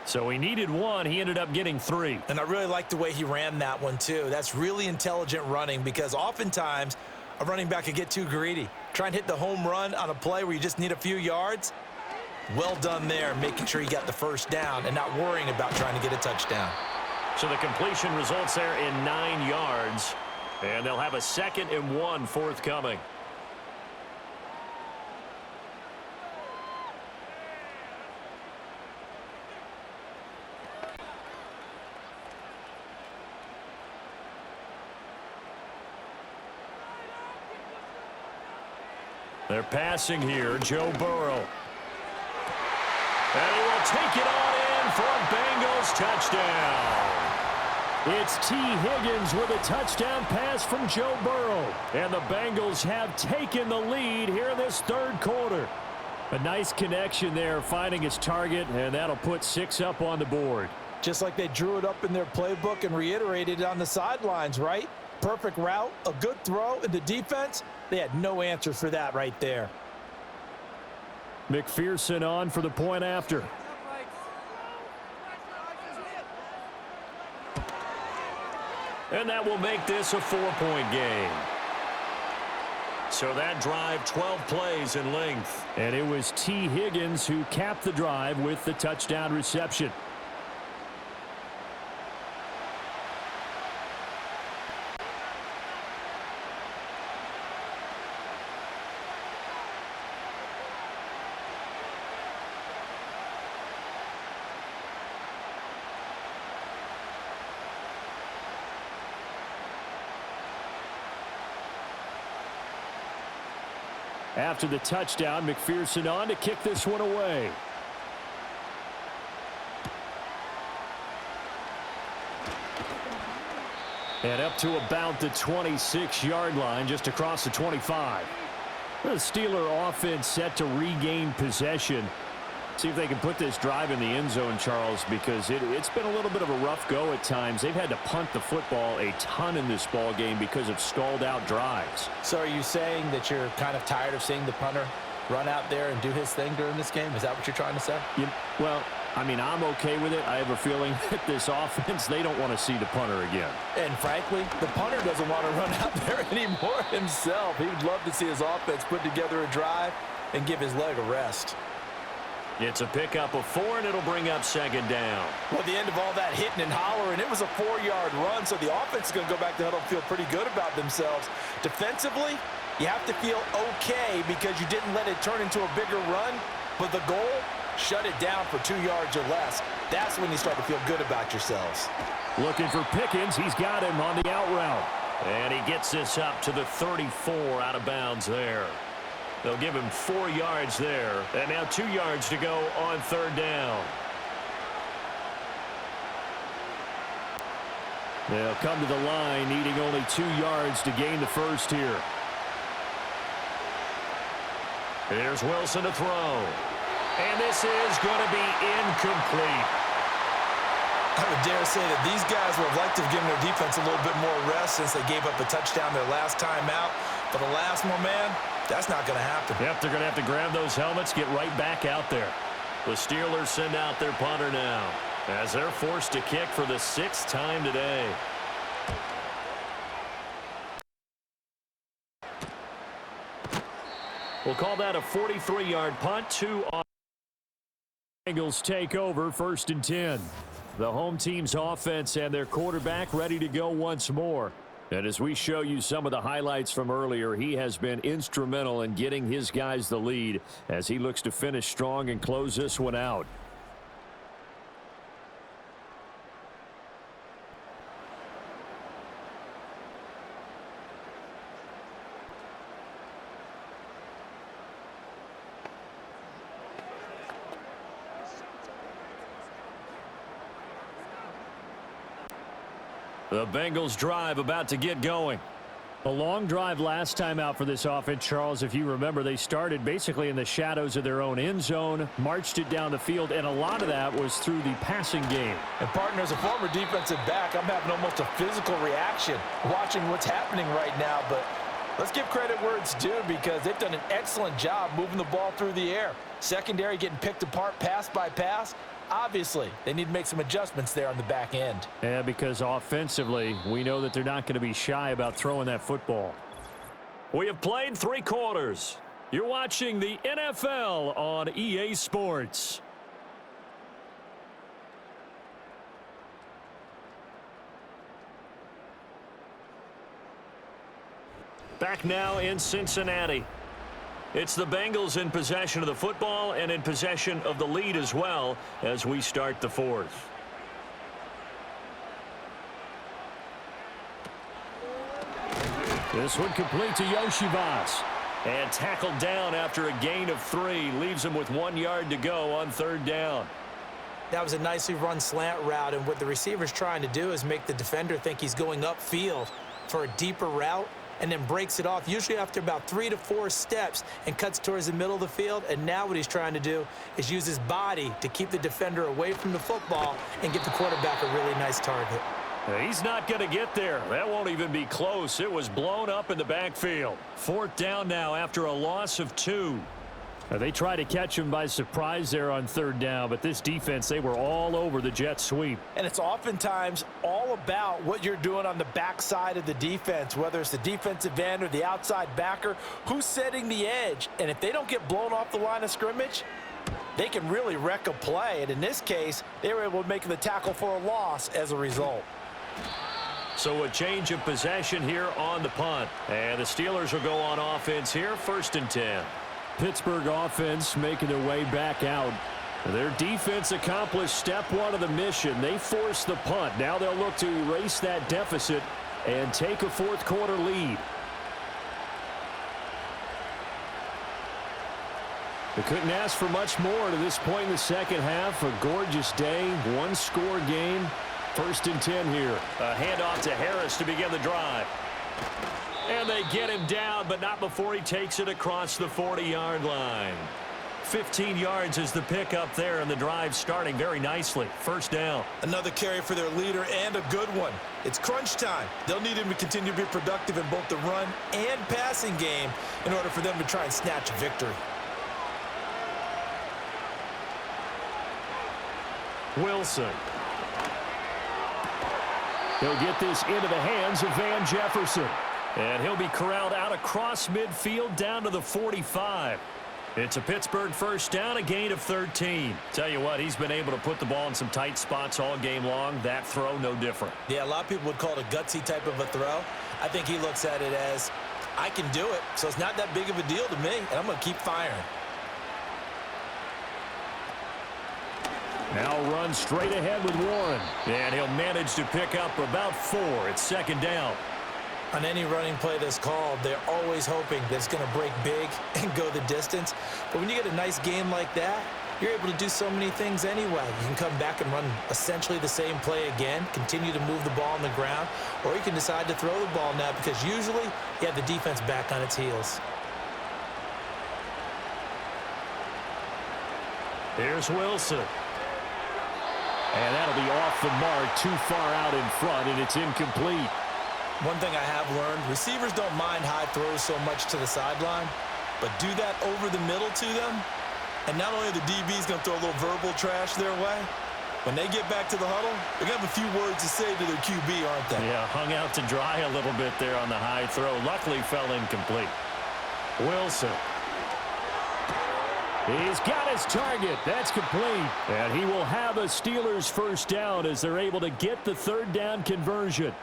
So he needed 1. He ended up getting 3. And I really like the way he ran that one, too. That's really intelligent running, because oftentimes a running back could get too greedy. Try and hit the home run on a play where you just need a few yards. Well done there, making sure he got the first down and not worrying about trying to get a touchdown. So the completion results there in 9 yards. And they'll have a 2nd and 1 forthcoming. They're passing here, Joe Burrow. And he will take it on in for a Bengals touchdown. It's T. Higgins with a touchdown pass from Joe Burrow. And the Bengals have taken the lead here in this 3rd quarter. A nice connection there, finding his target, and that'll put 6 up on the board. Just like they drew it up in their playbook and reiterated it on the sidelines, right? Perfect route, a good throw, and the defense, they had no answers for that right there. McPherson on for the point after. And that will make this a 4-point game. So that drive, 12 plays in length. And it was T. Higgins who capped the drive with the touchdown reception. After the touchdown, McPherson on to kick this one away. And up to about the 26-yard line, just across the 25. The Steeler offense set to regain possession. See if they can put this drive in the end zone, Charles, because it's been a little bit of a rough go at times. They've had to punt the football a ton in this ball game because of stalled-out drives. So are you saying that you're kind of tired of seeing the punter run out there and do his thing during this game? Is that what you're trying to say? Well, I mean, I'm okay with it. I have a feeling that this offense, they don't want to see the punter again. And frankly, the punter doesn't want to run out there anymore himself. He would love to see his offense put together a drive and give his leg a rest. It's a pickup of 4, and it'll bring up second down. Well, at the end of all that hitting and hollering, it was a 4-yard run, so the offense is going to go back to huddle and feel pretty good about themselves. Defensively, you have to feel okay because you didn't let it turn into a bigger run, but the goal, shut it down for 2 yards or less. That's when you start to feel good about yourselves. Looking for Pickens. He's got him on the out route. And he gets this up to the 34 out of bounds there. They'll give him 4 yards there. And now 2 yards to go on third down. They'll come to the line needing only 2 yards to gain the first here. Here's Wilson to throw. And this is going to be incomplete. I would dare say that these guys would have liked to have given their defense a little bit more rest since they gave up a touchdown their last time out. For the last one, man, that's not going to happen. Yep, they're going to have to grab those helmets, get right back out there. The Steelers send out their punter now as they're forced to kick for the 6th time today. We'll call that a 43-yard punt. 2 on. Bengals take over, 1st and 10. The home team's offense and their quarterback ready to go once more. And as we show you some of the highlights from earlier, he has been instrumental in getting his guys the lead as he looks to finish strong and close this one out. The Bengals drive about to get going. A long drive last time out for this offense, Charles. If you remember, they started basically in the shadows of their own end zone, marched it down the field, and a lot of that was through the passing game. And partner, as a former defensive back, I'm having almost a physical reaction watching what's happening right now. But let's give credit where it's due because they've done an excellent job moving the ball through the air. Secondary getting picked apart pass by pass. Obviously, they need to make some adjustments there on the back end. Yeah, because offensively, we know that they're not going to be shy about throwing that football. We have played 3 quarters. You're watching the NFL on EA Sports. Back now in Cincinnati. It's the Bengals in possession of the football and in possession of the lead as well as we start the 4th. This one complete to Yoshivas. And tackled down after a gain of 3. Leaves him with 1 yard to go on third down. That was a nicely run slant route, and what the receiver's trying to do is make the defender think he's going upfield for a deeper route, and then breaks it off, usually after about 3 to 4 steps, and cuts towards the middle of the field. And now what he's trying to do is use his body to keep the defender away from the football and get the quarterback a really nice target. He's not going to get there. That won't even be close. It was blown up in the backfield. 4th down now after a loss of 2. They tried to catch him by surprise there on 3rd down, but this defense, they were all over the jet sweep. And it's oftentimes all about what you're doing on the backside of the defense, whether it's the defensive end or the outside backer, who's setting the edge. And if they don't get blown off the line of scrimmage, they can really wreck a play. And in this case, they were able to make the tackle for a loss as a result. So a change of possession here on the punt. And the Steelers will go on offense here, 1st and 10. Pittsburgh offense making their way back out. Their defense accomplished step 1 of the mission. They forced the punt. Now they'll look to erase that deficit and take a 4th quarter lead. They couldn't ask for much more to this point in the second half. A gorgeous day, 1-score game. 1st and 10 here. A handoff to Harris to begin the drive. And they get him down, but not before he takes it across the 40-yard line. 15 yards is the pickup there, and the drive starting very nicely. 1st down. Another carry for their leader, and a good one. It's crunch time. They'll need him to continue to be productive in both the run and passing game in order for them to try and snatch a victory. Wilson. He'll get this into the hands of Van Jefferson. And he'll be corralled out across midfield down to the 45. It's a Pittsburgh 1st down, a gain of 13. Tell you what, he's been able to put the ball in some tight spots all game long. That throw, no different. Yeah, a lot of people would call it a gutsy type of a throw. I think he looks at it as, I can do it, so it's not that big of a deal to me, and I'm going to keep firing. Now run straight ahead with Warren. And he'll manage to pick up about 4. It's 2nd down. On any running play that's called, they're always hoping that it's going to break big and go the distance. But when you get a nice game like that, you're able to do so many things anyway. You can come back and run essentially the same play again, continue to move the ball on the ground, or you can decide to throw the ball now because usually you have the defense back on its heels. Here's Wilson. And that'll be off the mark, too far out in front, and it's incomplete. One thing I have learned, receivers don't mind high throws so much to the sideline, but do that over the middle to them, and not only are the DBs going to throw a little verbal trash their way, when they get back to the huddle, they're going to have a few words to say to their QB, aren't they? Yeah, hung out to dry a little bit there on the high throw. Luckily fell incomplete. Wilson. He's got his target. That's complete. And he will have a Steelers 1st down as they're able to get the 3rd down conversion.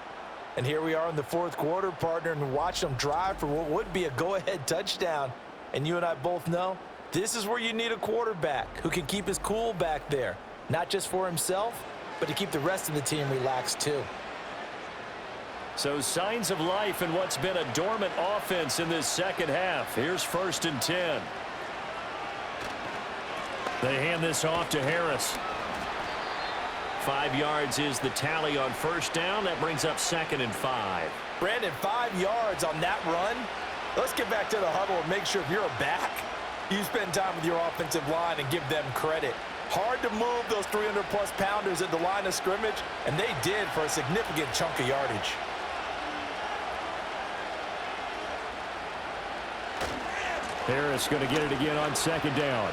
And here we are in the 4th quarter, partner, and watch them drive for what would be a go-ahead touchdown. And you and I both know this is where you need a quarterback who can keep his cool back there, not just for himself, but to keep the rest of the team relaxed too. So signs of life in what's been a dormant offense in this second half. Here's 1st and 10. They hand this off to Harris. 5 yards is the tally on 1st down. That brings up 2nd and 5. Brandon, 5 yards on that run. Let's get back to the huddle and make sure if you're a back, you spend time with your offensive line and give them credit. Hard to move those 300-plus pounders at the line of scrimmage, and they did for a significant chunk of yardage. Harris going to get it again on 2nd down.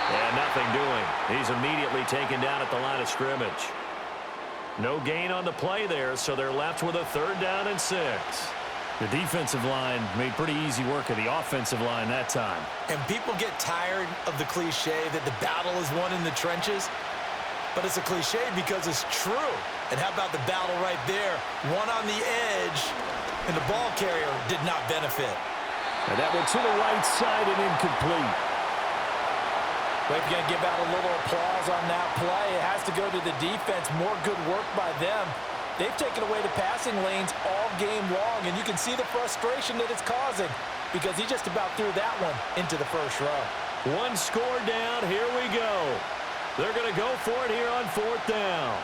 And nothing doing. He's immediately taken down at the line of scrimmage. No gain on the play there, so they're left with a 3rd down and 6. The defensive line made pretty easy work of the offensive line that time. And people get tired of the cliche that the battle is won in the trenches, but it's a cliche because it's true. And how about the battle right there? One on the edge, and the ball carrier did not benefit. And that went to the right side and incomplete. But if you're going to give out a little applause on that play, it has to go to the defense. More good work by them. They've taken away the passing lanes all game long, and you can see the frustration that it's causing because he just about threw that one into the 1st row. 1 score down. Here we go. They're going to go for it here on 4th down.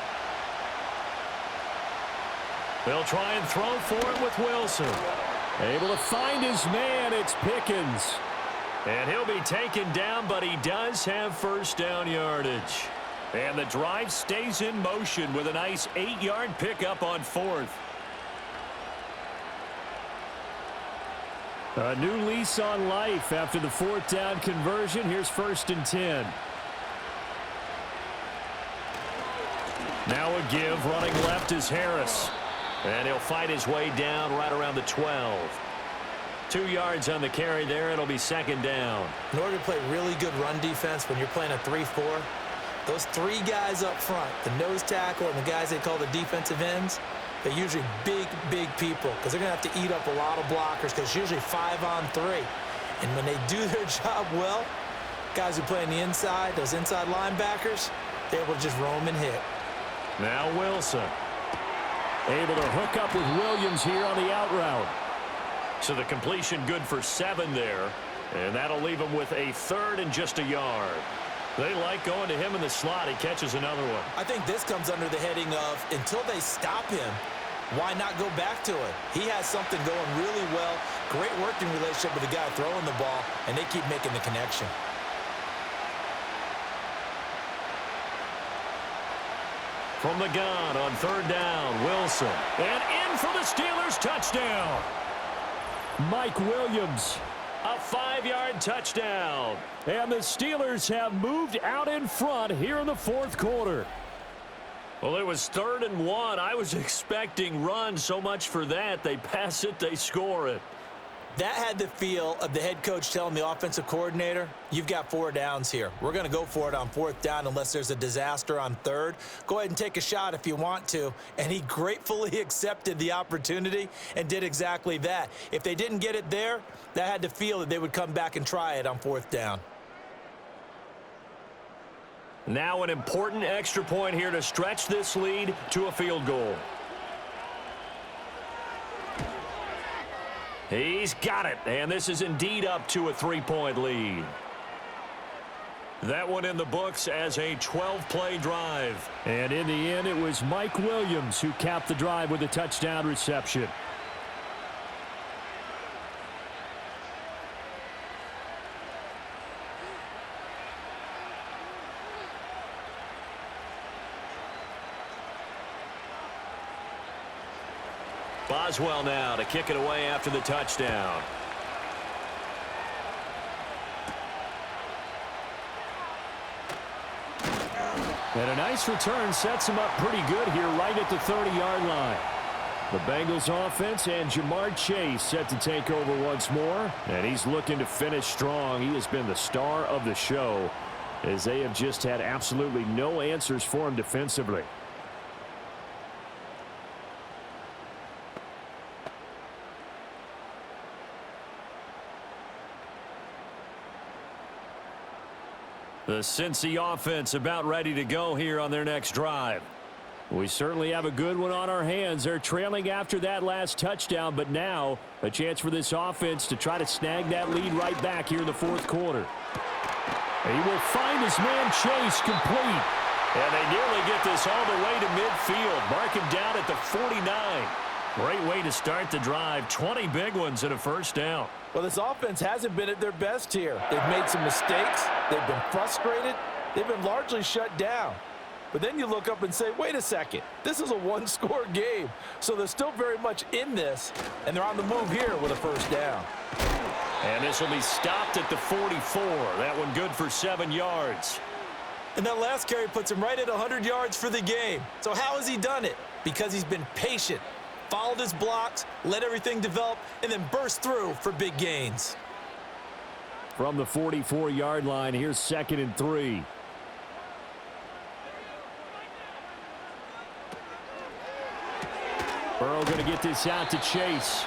They'll try and throw for it with Wilson. Able to find his man. It's Pickens. And he'll be taken down, but he does have 1st down yardage. And the drive stays in motion with a nice 8-yard pickup on 4th. A new lease on life after the 4th down conversion. Here's 1st and 10. Now a give, running left is Harris. And he'll fight his way down right around the 12. 2 yards on the carry there. It'll be 2nd down. In order to play really good run defense when you're playing a 3-4, those 3 guys up front, the nose tackle and the guys they call the defensive ends, they're usually big people because they're going to have to eat up a lot of blockers because it's usually 5-on-3. And when they do their job well, guys who play on the inside, those inside linebackers, they're able to just roam and hit. Now Wilson. Able to hook up with Williams here on the out route. So the completion good for 7 there. And that'll leave him with a 3rd and just a yard. They like going to him in the slot. He catches another one. I think this comes under the heading of until they stop him, why not go back to it? He has something going really well. Great working relationship with the guy throwing the ball, and they keep making the connection. From the gun on 3rd down, Wilson. And in for the Steelers touchdown. Mike Williams. A 5-yard touchdown. And the Steelers have moved out in front here in the 4th quarter. Well, it was 3rd and 1. I was expecting run, so much for that. They pass it, they score it. That had the feel of the head coach telling the offensive coordinator, you've got 4 downs here. We're going to go for it on 4th down unless there's a disaster on 3rd. Go ahead and take a shot if you want to. And he gratefully accepted the opportunity and did exactly that. If they didn't get it there, that had the feel that they would come back and try it on 4th down. Now an important extra point here to stretch this lead to a field goal. He's got it, and this is indeed up to a 3-point lead. That one in the books as a 12-play drive. And in the end, it was Mike Williams who capped the drive with a touchdown reception. Boswell now to kick it away after the touchdown. And a nice return sets him up pretty good here right at the 30-yard line. The Bengals offense and Jamar Chase set to take over once more. And he's looking to finish strong. He has been the star of the show as they have just had absolutely no answers for him defensively. The Cincy offense about ready to go here on their next drive. We certainly have a good one on our hands. They're trailing after that last touchdown, but now a chance for this offense to try to snag that lead right back here in the 4th quarter. He will find his man Chase complete. And they nearly get this all the way to midfield. Mark him down at the 49. Great way to start the drive. 20 big ones and a 1st down. Well, this offense hasn't been at their best here. They've made some mistakes. They've been frustrated. They've been largely shut down. But then you look up and say, wait a second, this is a 1-score game. So they're still very much in this, and they're on the move here with a 1st down. And this will be stopped at the 44. That one good for 7 yards. And that last carry puts him right at 100 yards for the game. So how has he done it? Because he's been patient, followed his blocks, let everything develop, and then burst through for big gains. From the 44-yard line, here's 2nd and 3. Burrow going to get this out to Chase.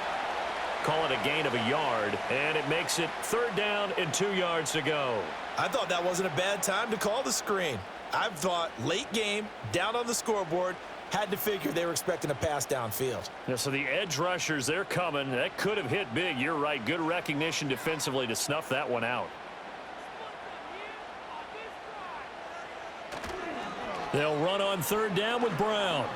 Call it a gain of a yard, and it makes it 3rd down and 2 yards to go. I thought that wasn't a bad time to call the screen. I thought late game, down on the scoreboard, had to figure they were expecting a pass downfield. Yeah, so the edge rushers, they're coming. That could have hit big. You're right. Good recognition defensively to snuff that one out. They'll run on 3rd down with Brown.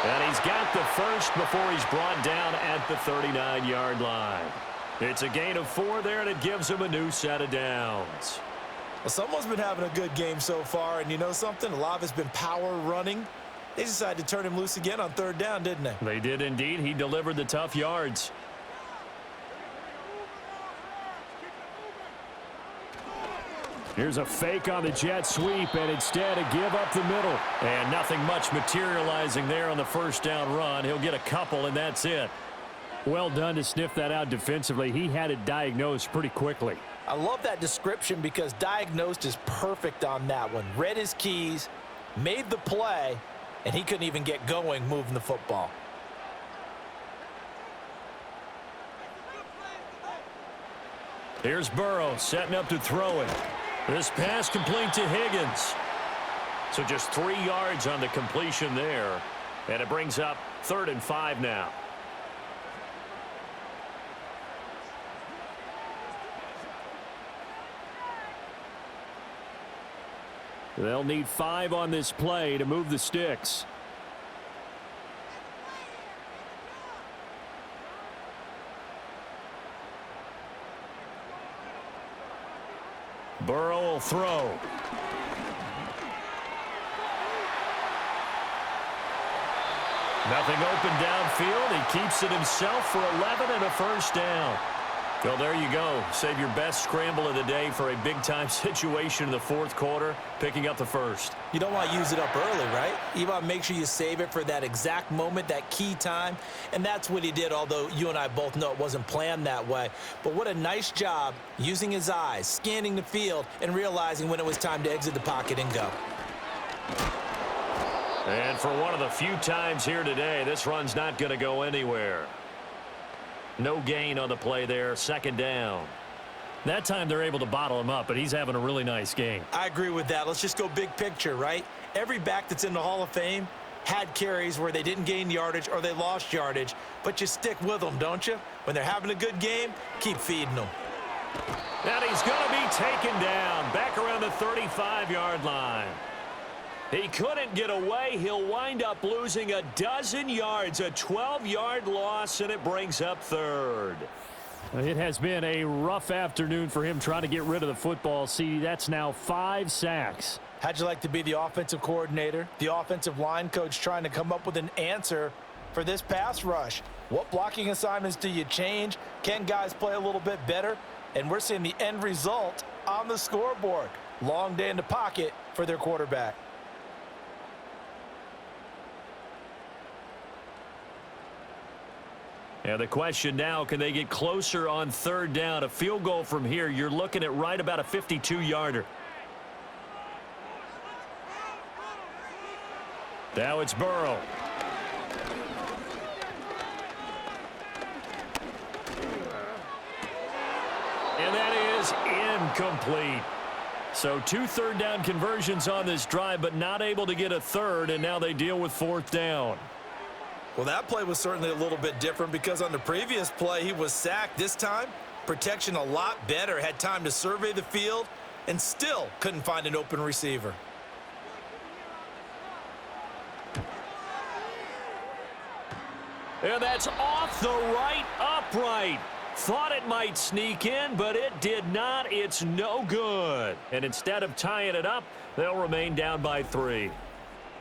And he's got the first before he's brought down at the 39-yard line. It's a gain of 4 there, and it gives him a new set of downs. Well, someone's been having a good game so far, and you know something? A lot of it's been power running. They decided to turn him loose again on third down, didn't they? They did indeed. He delivered the tough yards. Here's a fake on the jet sweep, and instead a give up the middle. And nothing much materializing there on the first down run. He'll get a couple, and that's it. Well done to sniff that out defensively. He had it diagnosed pretty quickly. I love that description because diagnosed is perfect on that one. Read his keys, made the play, and he couldn't even get going moving the football. Here's Burrow setting up to throw it. This pass complete to Higgins. So just 3 yards on the completion there. And it brings up 3rd and 5 now. They'll need 5 on this play to move the sticks. Burrow will throw. Nothing open downfield. He keeps it himself for 11 and a first down. Well, there you go. Save your best scramble of the day for a big-time situation in the 4th quarter, picking up the first. You don't want to use it up early, right? You want to make sure you save it for that exact moment, that key time, and that's what he did, although you and I both know it wasn't planned that way. But what a nice job using his eyes, scanning the field, and realizing when it was time to exit the pocket and go. And for one of the few times here today, this run's not going to go anywhere. No gain on the play there, 2nd down. That time they're able to bottle him up, but he's having a really nice game. I agree with that. Let's just go big picture, right? Every back that's in the Hall of Fame had carries where they didn't gain yardage or they lost yardage, but you stick with them, don't you? When they're having a good game, keep feeding them. And he's going to be taken down back around the 35-yard line. He couldn't get away. He'll wind up losing a dozen yards, a 12-yard loss, and it brings up 3rd. It has been a rough afternoon for him trying to get rid of the football. See, that's now 5 sacks. How'd you like to be the offensive coordinator, the offensive line coach trying to come up with an answer for this pass rush? What blocking assignments do you change? Can guys play a little bit better? And we're seeing the end result on the scoreboard. Long day in the pocket for their quarterback. And the question now, can they get closer on 3rd down? A field goal from here, you're looking at right about a 52-yarder. Now it's Burrow. And that is incomplete. So 2 3rd down conversions on this drive, but not able to get a 3rd, and now they deal with 4th down. Well, that play was certainly a little bit different because on the previous play, he was sacked. This time, protection a lot better, had time to survey the field, and still couldn't find an open receiver. And that's off the right upright. Thought it might sneak in, but it did not. It's no good. And instead of tying it up, they'll remain down by 3.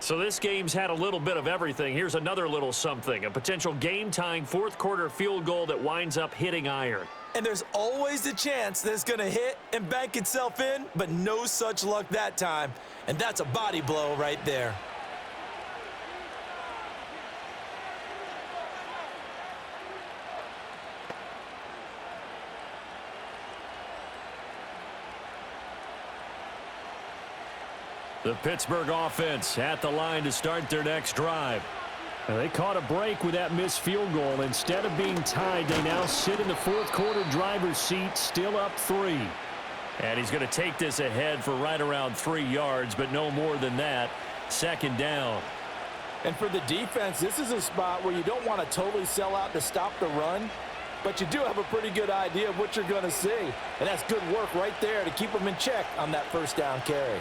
So this game's had a little bit of everything. Here's another little something. A potential game-tying 4th quarter field goal that winds up hitting iron. And there's always the chance that it's going to hit and bank itself in, but no such luck that time. And that's a body blow right there. The Pittsburgh offense at the line to start their next drive. Now, they caught a break with that missed field goal. Instead of being tied, they now sit in the 4th quarter driver's seat, still up 3. And he's going to take this ahead for right around 3 yards, but no more than that. 2nd down. And for the defense, this is a spot where you don't want to totally sell out to stop the run, but you do have a pretty good idea of what you're going to see. And that's good work right there to keep them in check on that 1st down carry.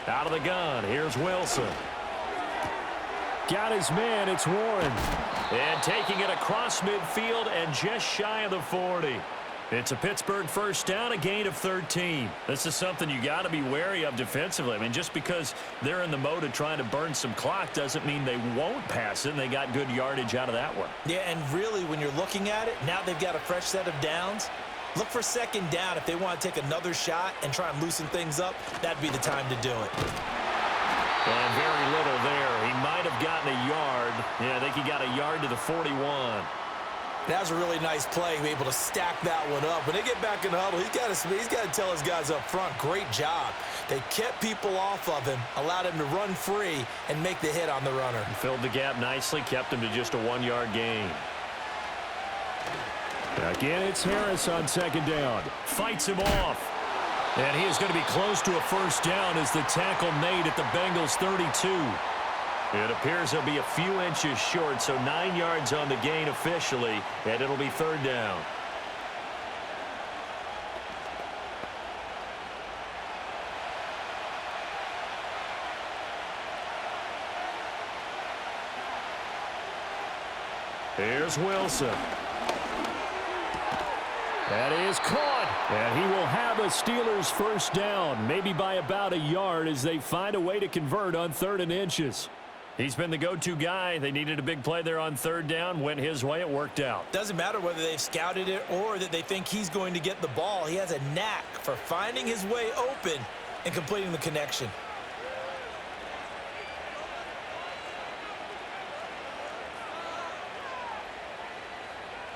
Out of the gun, here's Wilson. Got his man, it's Warren. And taking it across midfield and just shy of the 40. It's a Pittsburgh first down, a gain of 13. This is something you got to be wary of defensively. I mean, just because they're in the mode of trying to burn some clock doesn't mean they won't pass it, and they got good yardage out of that one. Yeah, and really, when you're looking at it, now they've got a fresh set of downs. Look for second down. If they want to take another shot and try and loosen things up, that'd be the time to do it. And very little there. He might have gotten a yard. Yeah, I think he got a yard to the 41. That was a really nice play, able to stack that one up. When they get back in the huddle, he's got to tell his guys up front, great job. They kept people off of him, allowed him to run free, and make the hit on the runner. He filled the gap nicely, kept him to just a 1-yard gain. Again, it's Harris on second down. Fights him off. And he is going to be close to a first down as the tackle made at the Bengals 32. It appears he'll be a few inches short, so 9 yards on the gain officially, and it'll be third down. Here's Wilson. That is caught, and he will have a Steelers first down, maybe by about a yard as they find a way to convert on 3rd and inches. He's been the go-to guy. They needed a big play there on third down. Went his way. It worked out. Doesn't matter whether they've scouted it or that they think he's going to get the ball. He has a knack for finding his way open and completing the connection.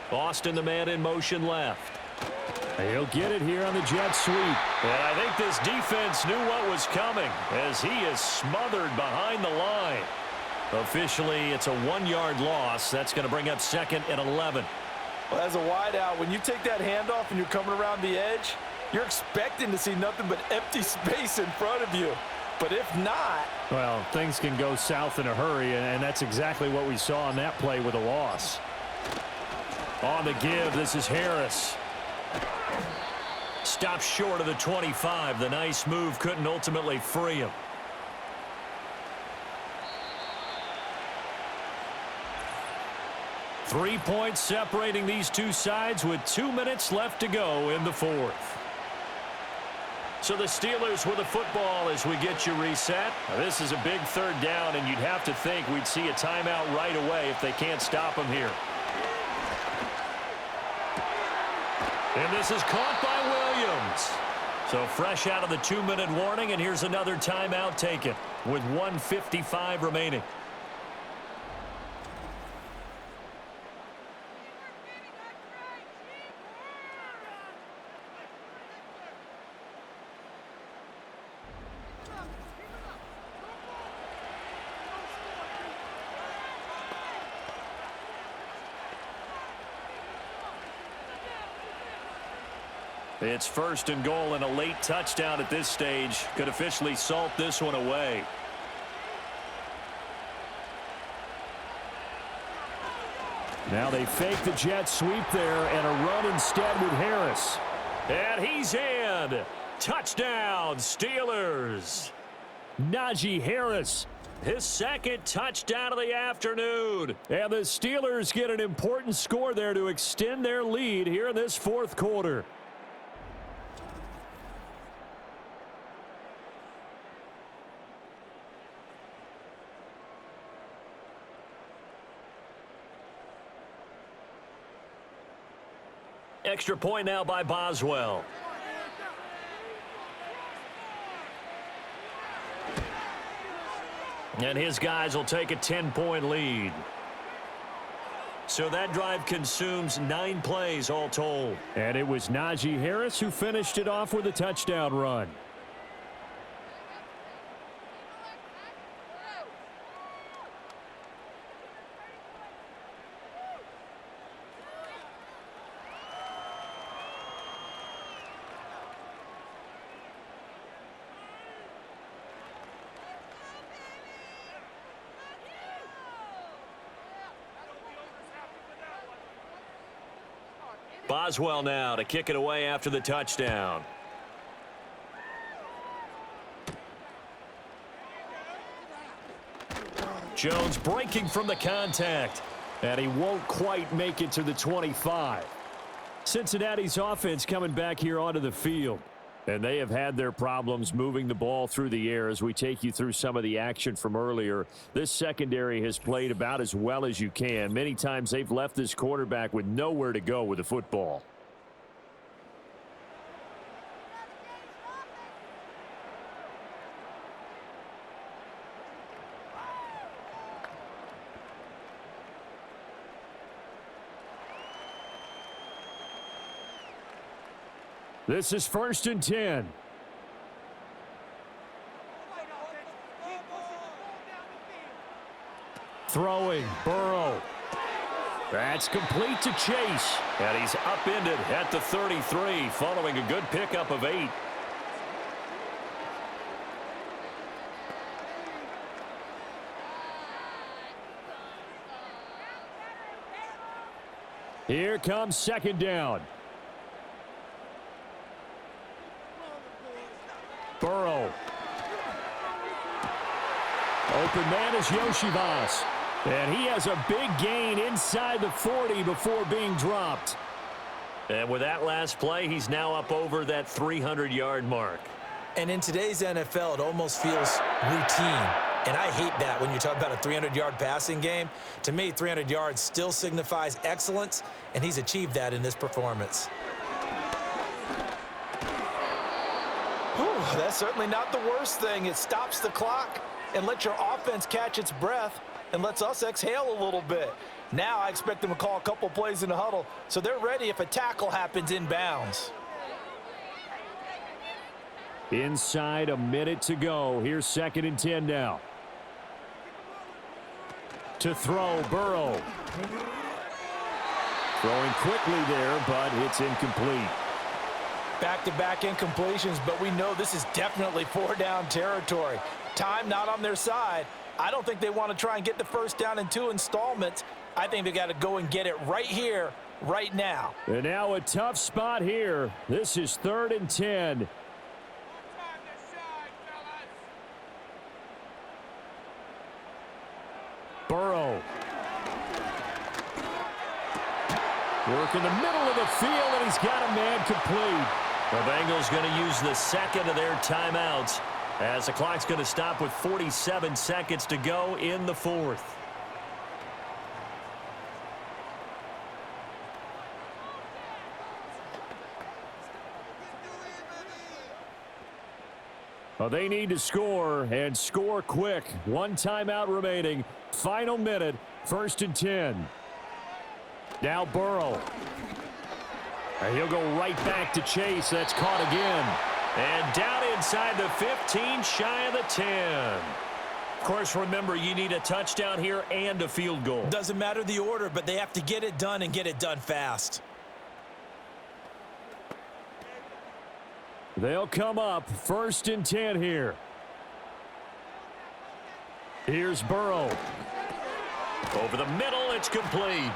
Boston, the man in motion left. He'll get it here on the jet sweep. And I think this defense knew what was coming as he is smothered behind the line. Officially, it's a 1-yard loss. That's going to bring up 2nd and 11. Well, as a wideout, when you take that handoff and you're coming around the edge, you're expecting to see nothing but empty space in front of you. But if not... Well, things can go south in a hurry, and that's exactly what we saw on that play with a loss. On the give, this is Harris. Stopped short of the 25. The nice move couldn't ultimately free him. Three points separating these two sides with 2 minutes left to go in the fourth. So the Steelers with the football as we get you reset. Now, this is a big third down, and you'd have to think we'd see a timeout right away if they can't stop them here. And this is caught by Williams. So fresh out of the 2-minute warning, and here's another timeout taken with 1:55 remaining. It's 1st and goal, and a late touchdown at this stage could officially salt this one away. Now they fake the jet sweep there and a run instead with Harris. And he's in. Touchdown, Steelers. Najee Harris. His 2nd touchdown of the afternoon. And the Steelers get an important score there to extend their lead here in this 4th quarter. Extra point now by Boswell. And his guys will take a 10-point lead. So that drive consumes 9 plays all told. And it was Najee Harris who finished it off with a touchdown run. Boswell now to kick it away after the touchdown. Jones breaking from the contact. And he won't quite make it to the 25. Cincinnati's offense coming back here onto the field. And they have had their problems moving the ball through the air as we take you through some of the action from earlier. This secondary has played about as well as you can. Many times they've left this quarterback with nowhere to go with the football. This is 1st and 10. Throwing, Burrow. That's complete to Chase. And he's upended at the 33, following a good pickup of 8. Here comes 2nd down. Burrow. Open man is Yoshivas. And he has a big gain inside the 40 before being dropped. And with that last play, he's now up over that 300-yard mark. And in today's NFL, it almost feels routine. And I hate that when you talk about a 300-yard passing game. To me, 300 yards still signifies excellence, and he's achieved that in this performance. That's certainly not the worst thing. It stops the clock and lets your offense catch its breath and lets us exhale a little bit. Now I expect them to call a couple plays in the huddle so they're ready if a tackle happens inbounds. Inside a minute to go. Here's 2nd and 10 now. To throw, Burrow. Throwing quickly there, but it's incomplete. Back-to-back incompletions, but we know this is definitely 4-down territory. Time not on their side. I don't think they want to try and get the 1st down in 2 installments. I think they got to go and get it right here, right now. And now a tough spot here. This is 3rd and 10. Burrow. Work in the middle of the field, and he's got a man complete. The Bengals going to use the 2nd of their timeouts as the clock's going to stop with 47 seconds to go in the 4th. Well, they need to score, and score quick. 1 timeout remaining. Final minute, 1st and 10. Now Burrow. And he'll go right back to Chase. That's caught again. And down inside the 15, shy of the 10. Of course, remember, you need a touchdown here and a field goal. Doesn't matter the order, but they have to get it done and get it done fast. They'll come up 1st and 10 here. Here's Burrow. Over the middle, it's complete.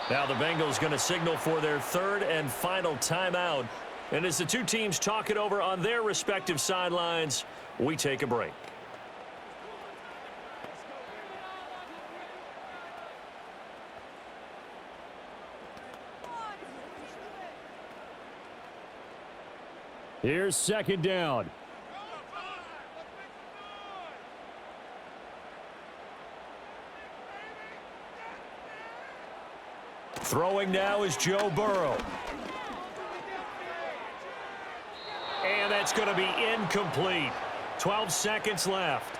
Now the Bengals going to signal for their 3rd and final timeout. And as the two teams talk it over on their respective sidelines, we take a break. Here's 2nd down. Throwing now is Joe Burrow. And that's going to be incomplete. 12 seconds left.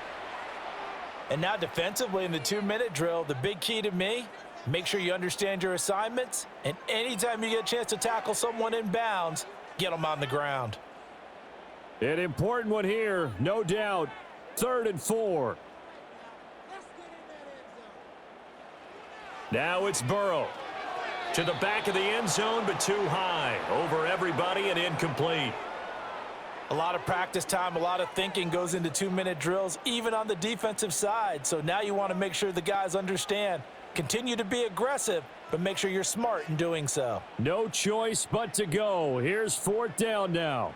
And now defensively in the 2-minute drill, the big key to me, make sure you understand your assignments, and anytime you get a chance to tackle someone in bounds, get them on the ground. An important one here, no doubt. 3rd and 4. Now it's Burrow. To the back of the end zone, but too high. Over everybody and incomplete. A lot of practice time, a lot of thinking goes into 2-minute drills, even on the defensive side. So now you want to make sure the guys understand. Continue to be aggressive, but make sure you're smart in doing so. No choice but to go. Here's 4th down now.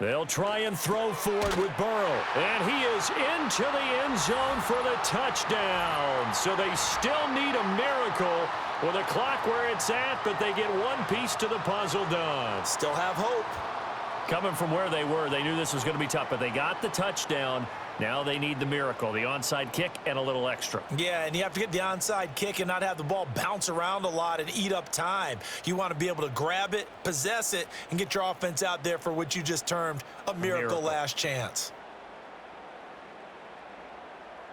They'll try and throw forward with Burrow. And he is into the end zone for the touchdown. So they still need a miracle with a clock where it's at, but they get one piece to the puzzle done. Still have hope. Coming from where they were, they knew this was going to be tough, but they got the touchdown. Now they need the miracle, the onside kick and a little extra. Yeah, and you have to get the onside kick and not have the ball bounce around a lot and eat up time. You want to be able to grab it, possess it, and get your offense out there for what you just termed a miracle last chance.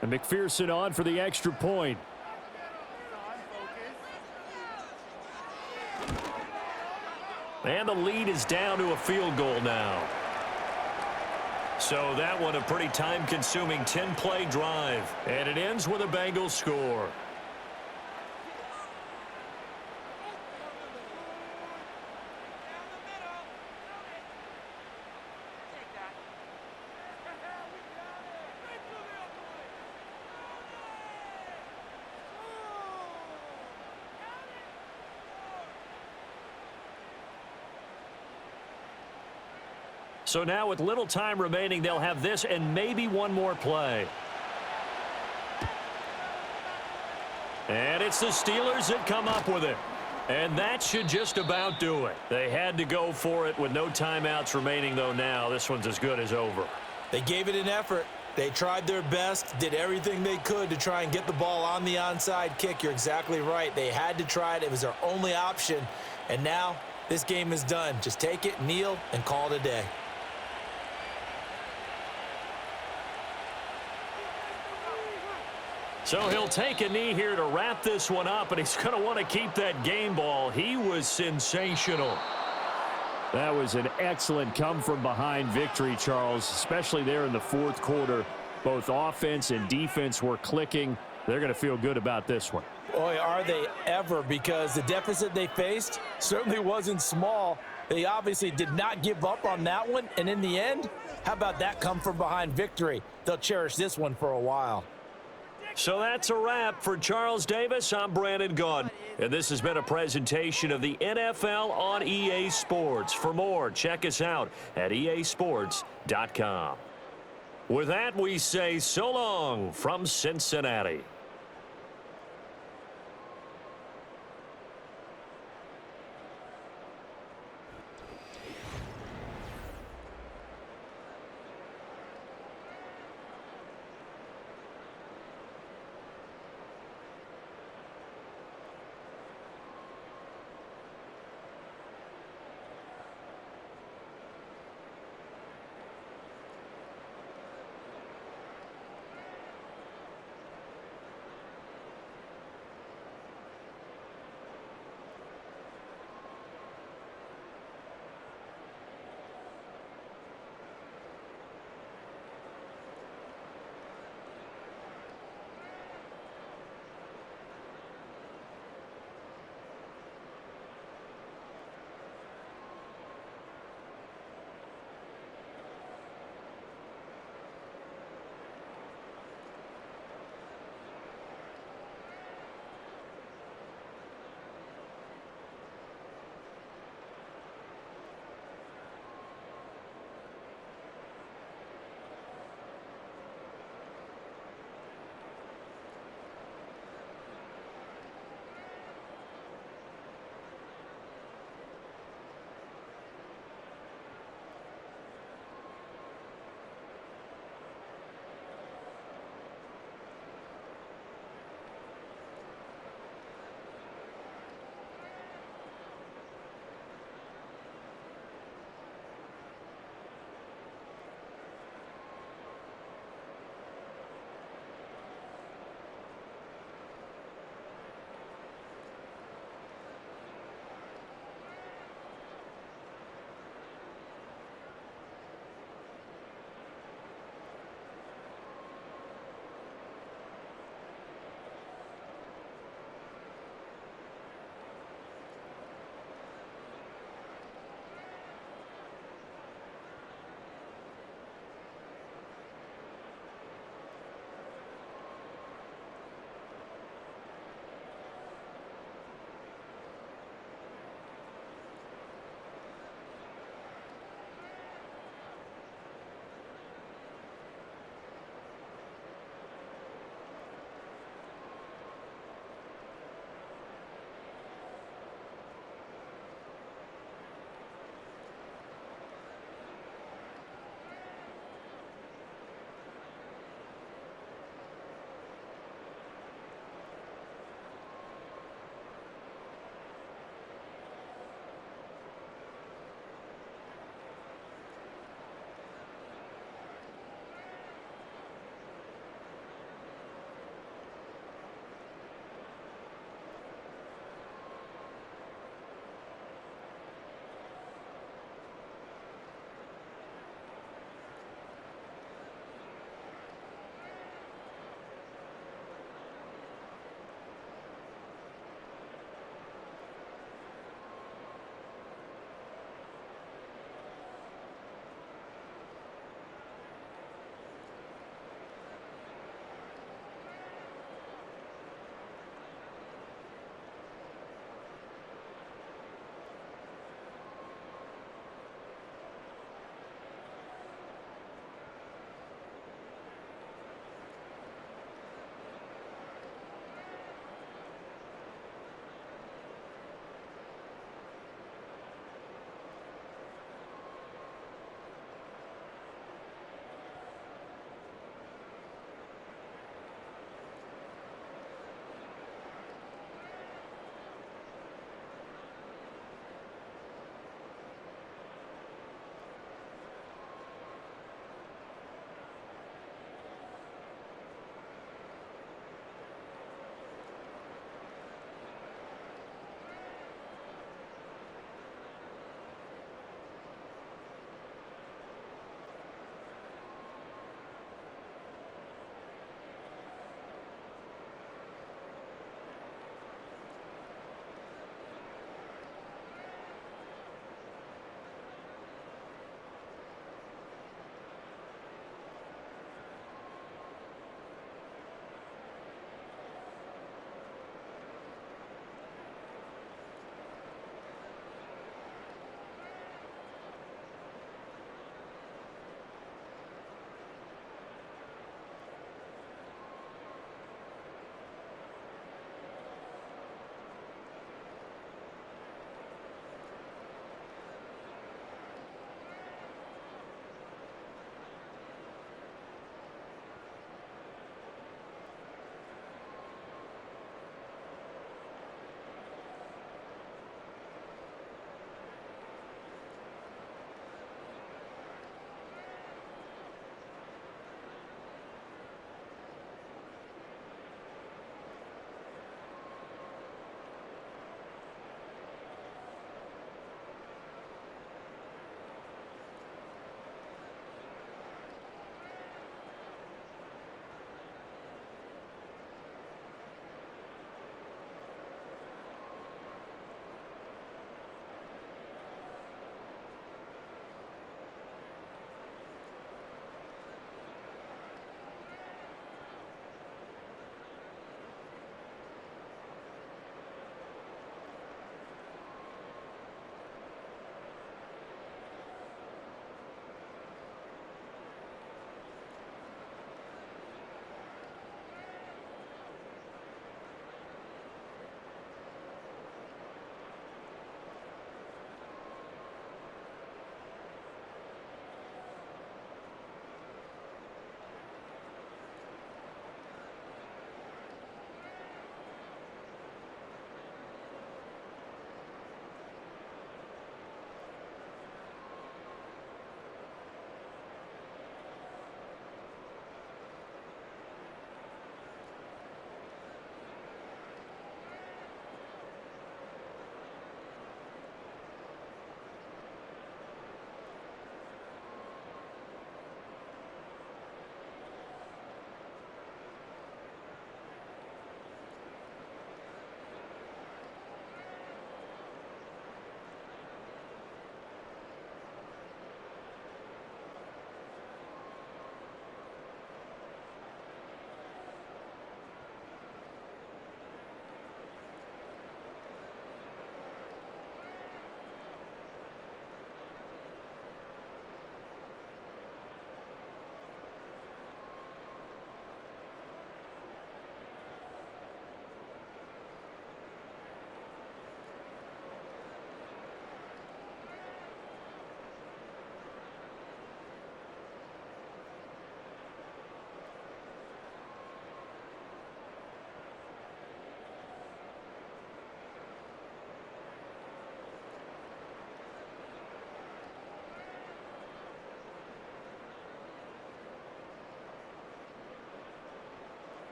And McPherson on for the extra point. And the lead is down to a field goal now. So that one a pretty time-consuming 10-play drive. And it ends with a Bengals score. So now with little time remaining, they'll have this and maybe one more play. And it's the Steelers that come up with it. And that should just about do it. They had to go for it with no timeouts remaining, though now. This one's as good as over. They gave it an effort. They tried their best, did everything they could to try and get the ball on the onside kick. You're exactly right. They had to try it. It was their only option. And now this game is done. Just take it, kneel, and call it a day. So he'll take a knee here to wrap this one up, and he's going to want to keep that game ball. He was sensational. That was an excellent come-from-behind victory, Charles, especially there in the fourth quarter. Both offense and defense were clicking. They're going to feel good about this one. Boy, are they ever, because the deficit they faced certainly wasn't small. They obviously did not give up on that one, and in the end, how about that come-from-behind victory? They'll cherish this one for a while. So that's a wrap for Charles Davis. I'm Brandon Gaudin, and this has been a presentation of the NFL on EA Sports. For more, check us out at easports.com. With that, we say so long from Cincinnati.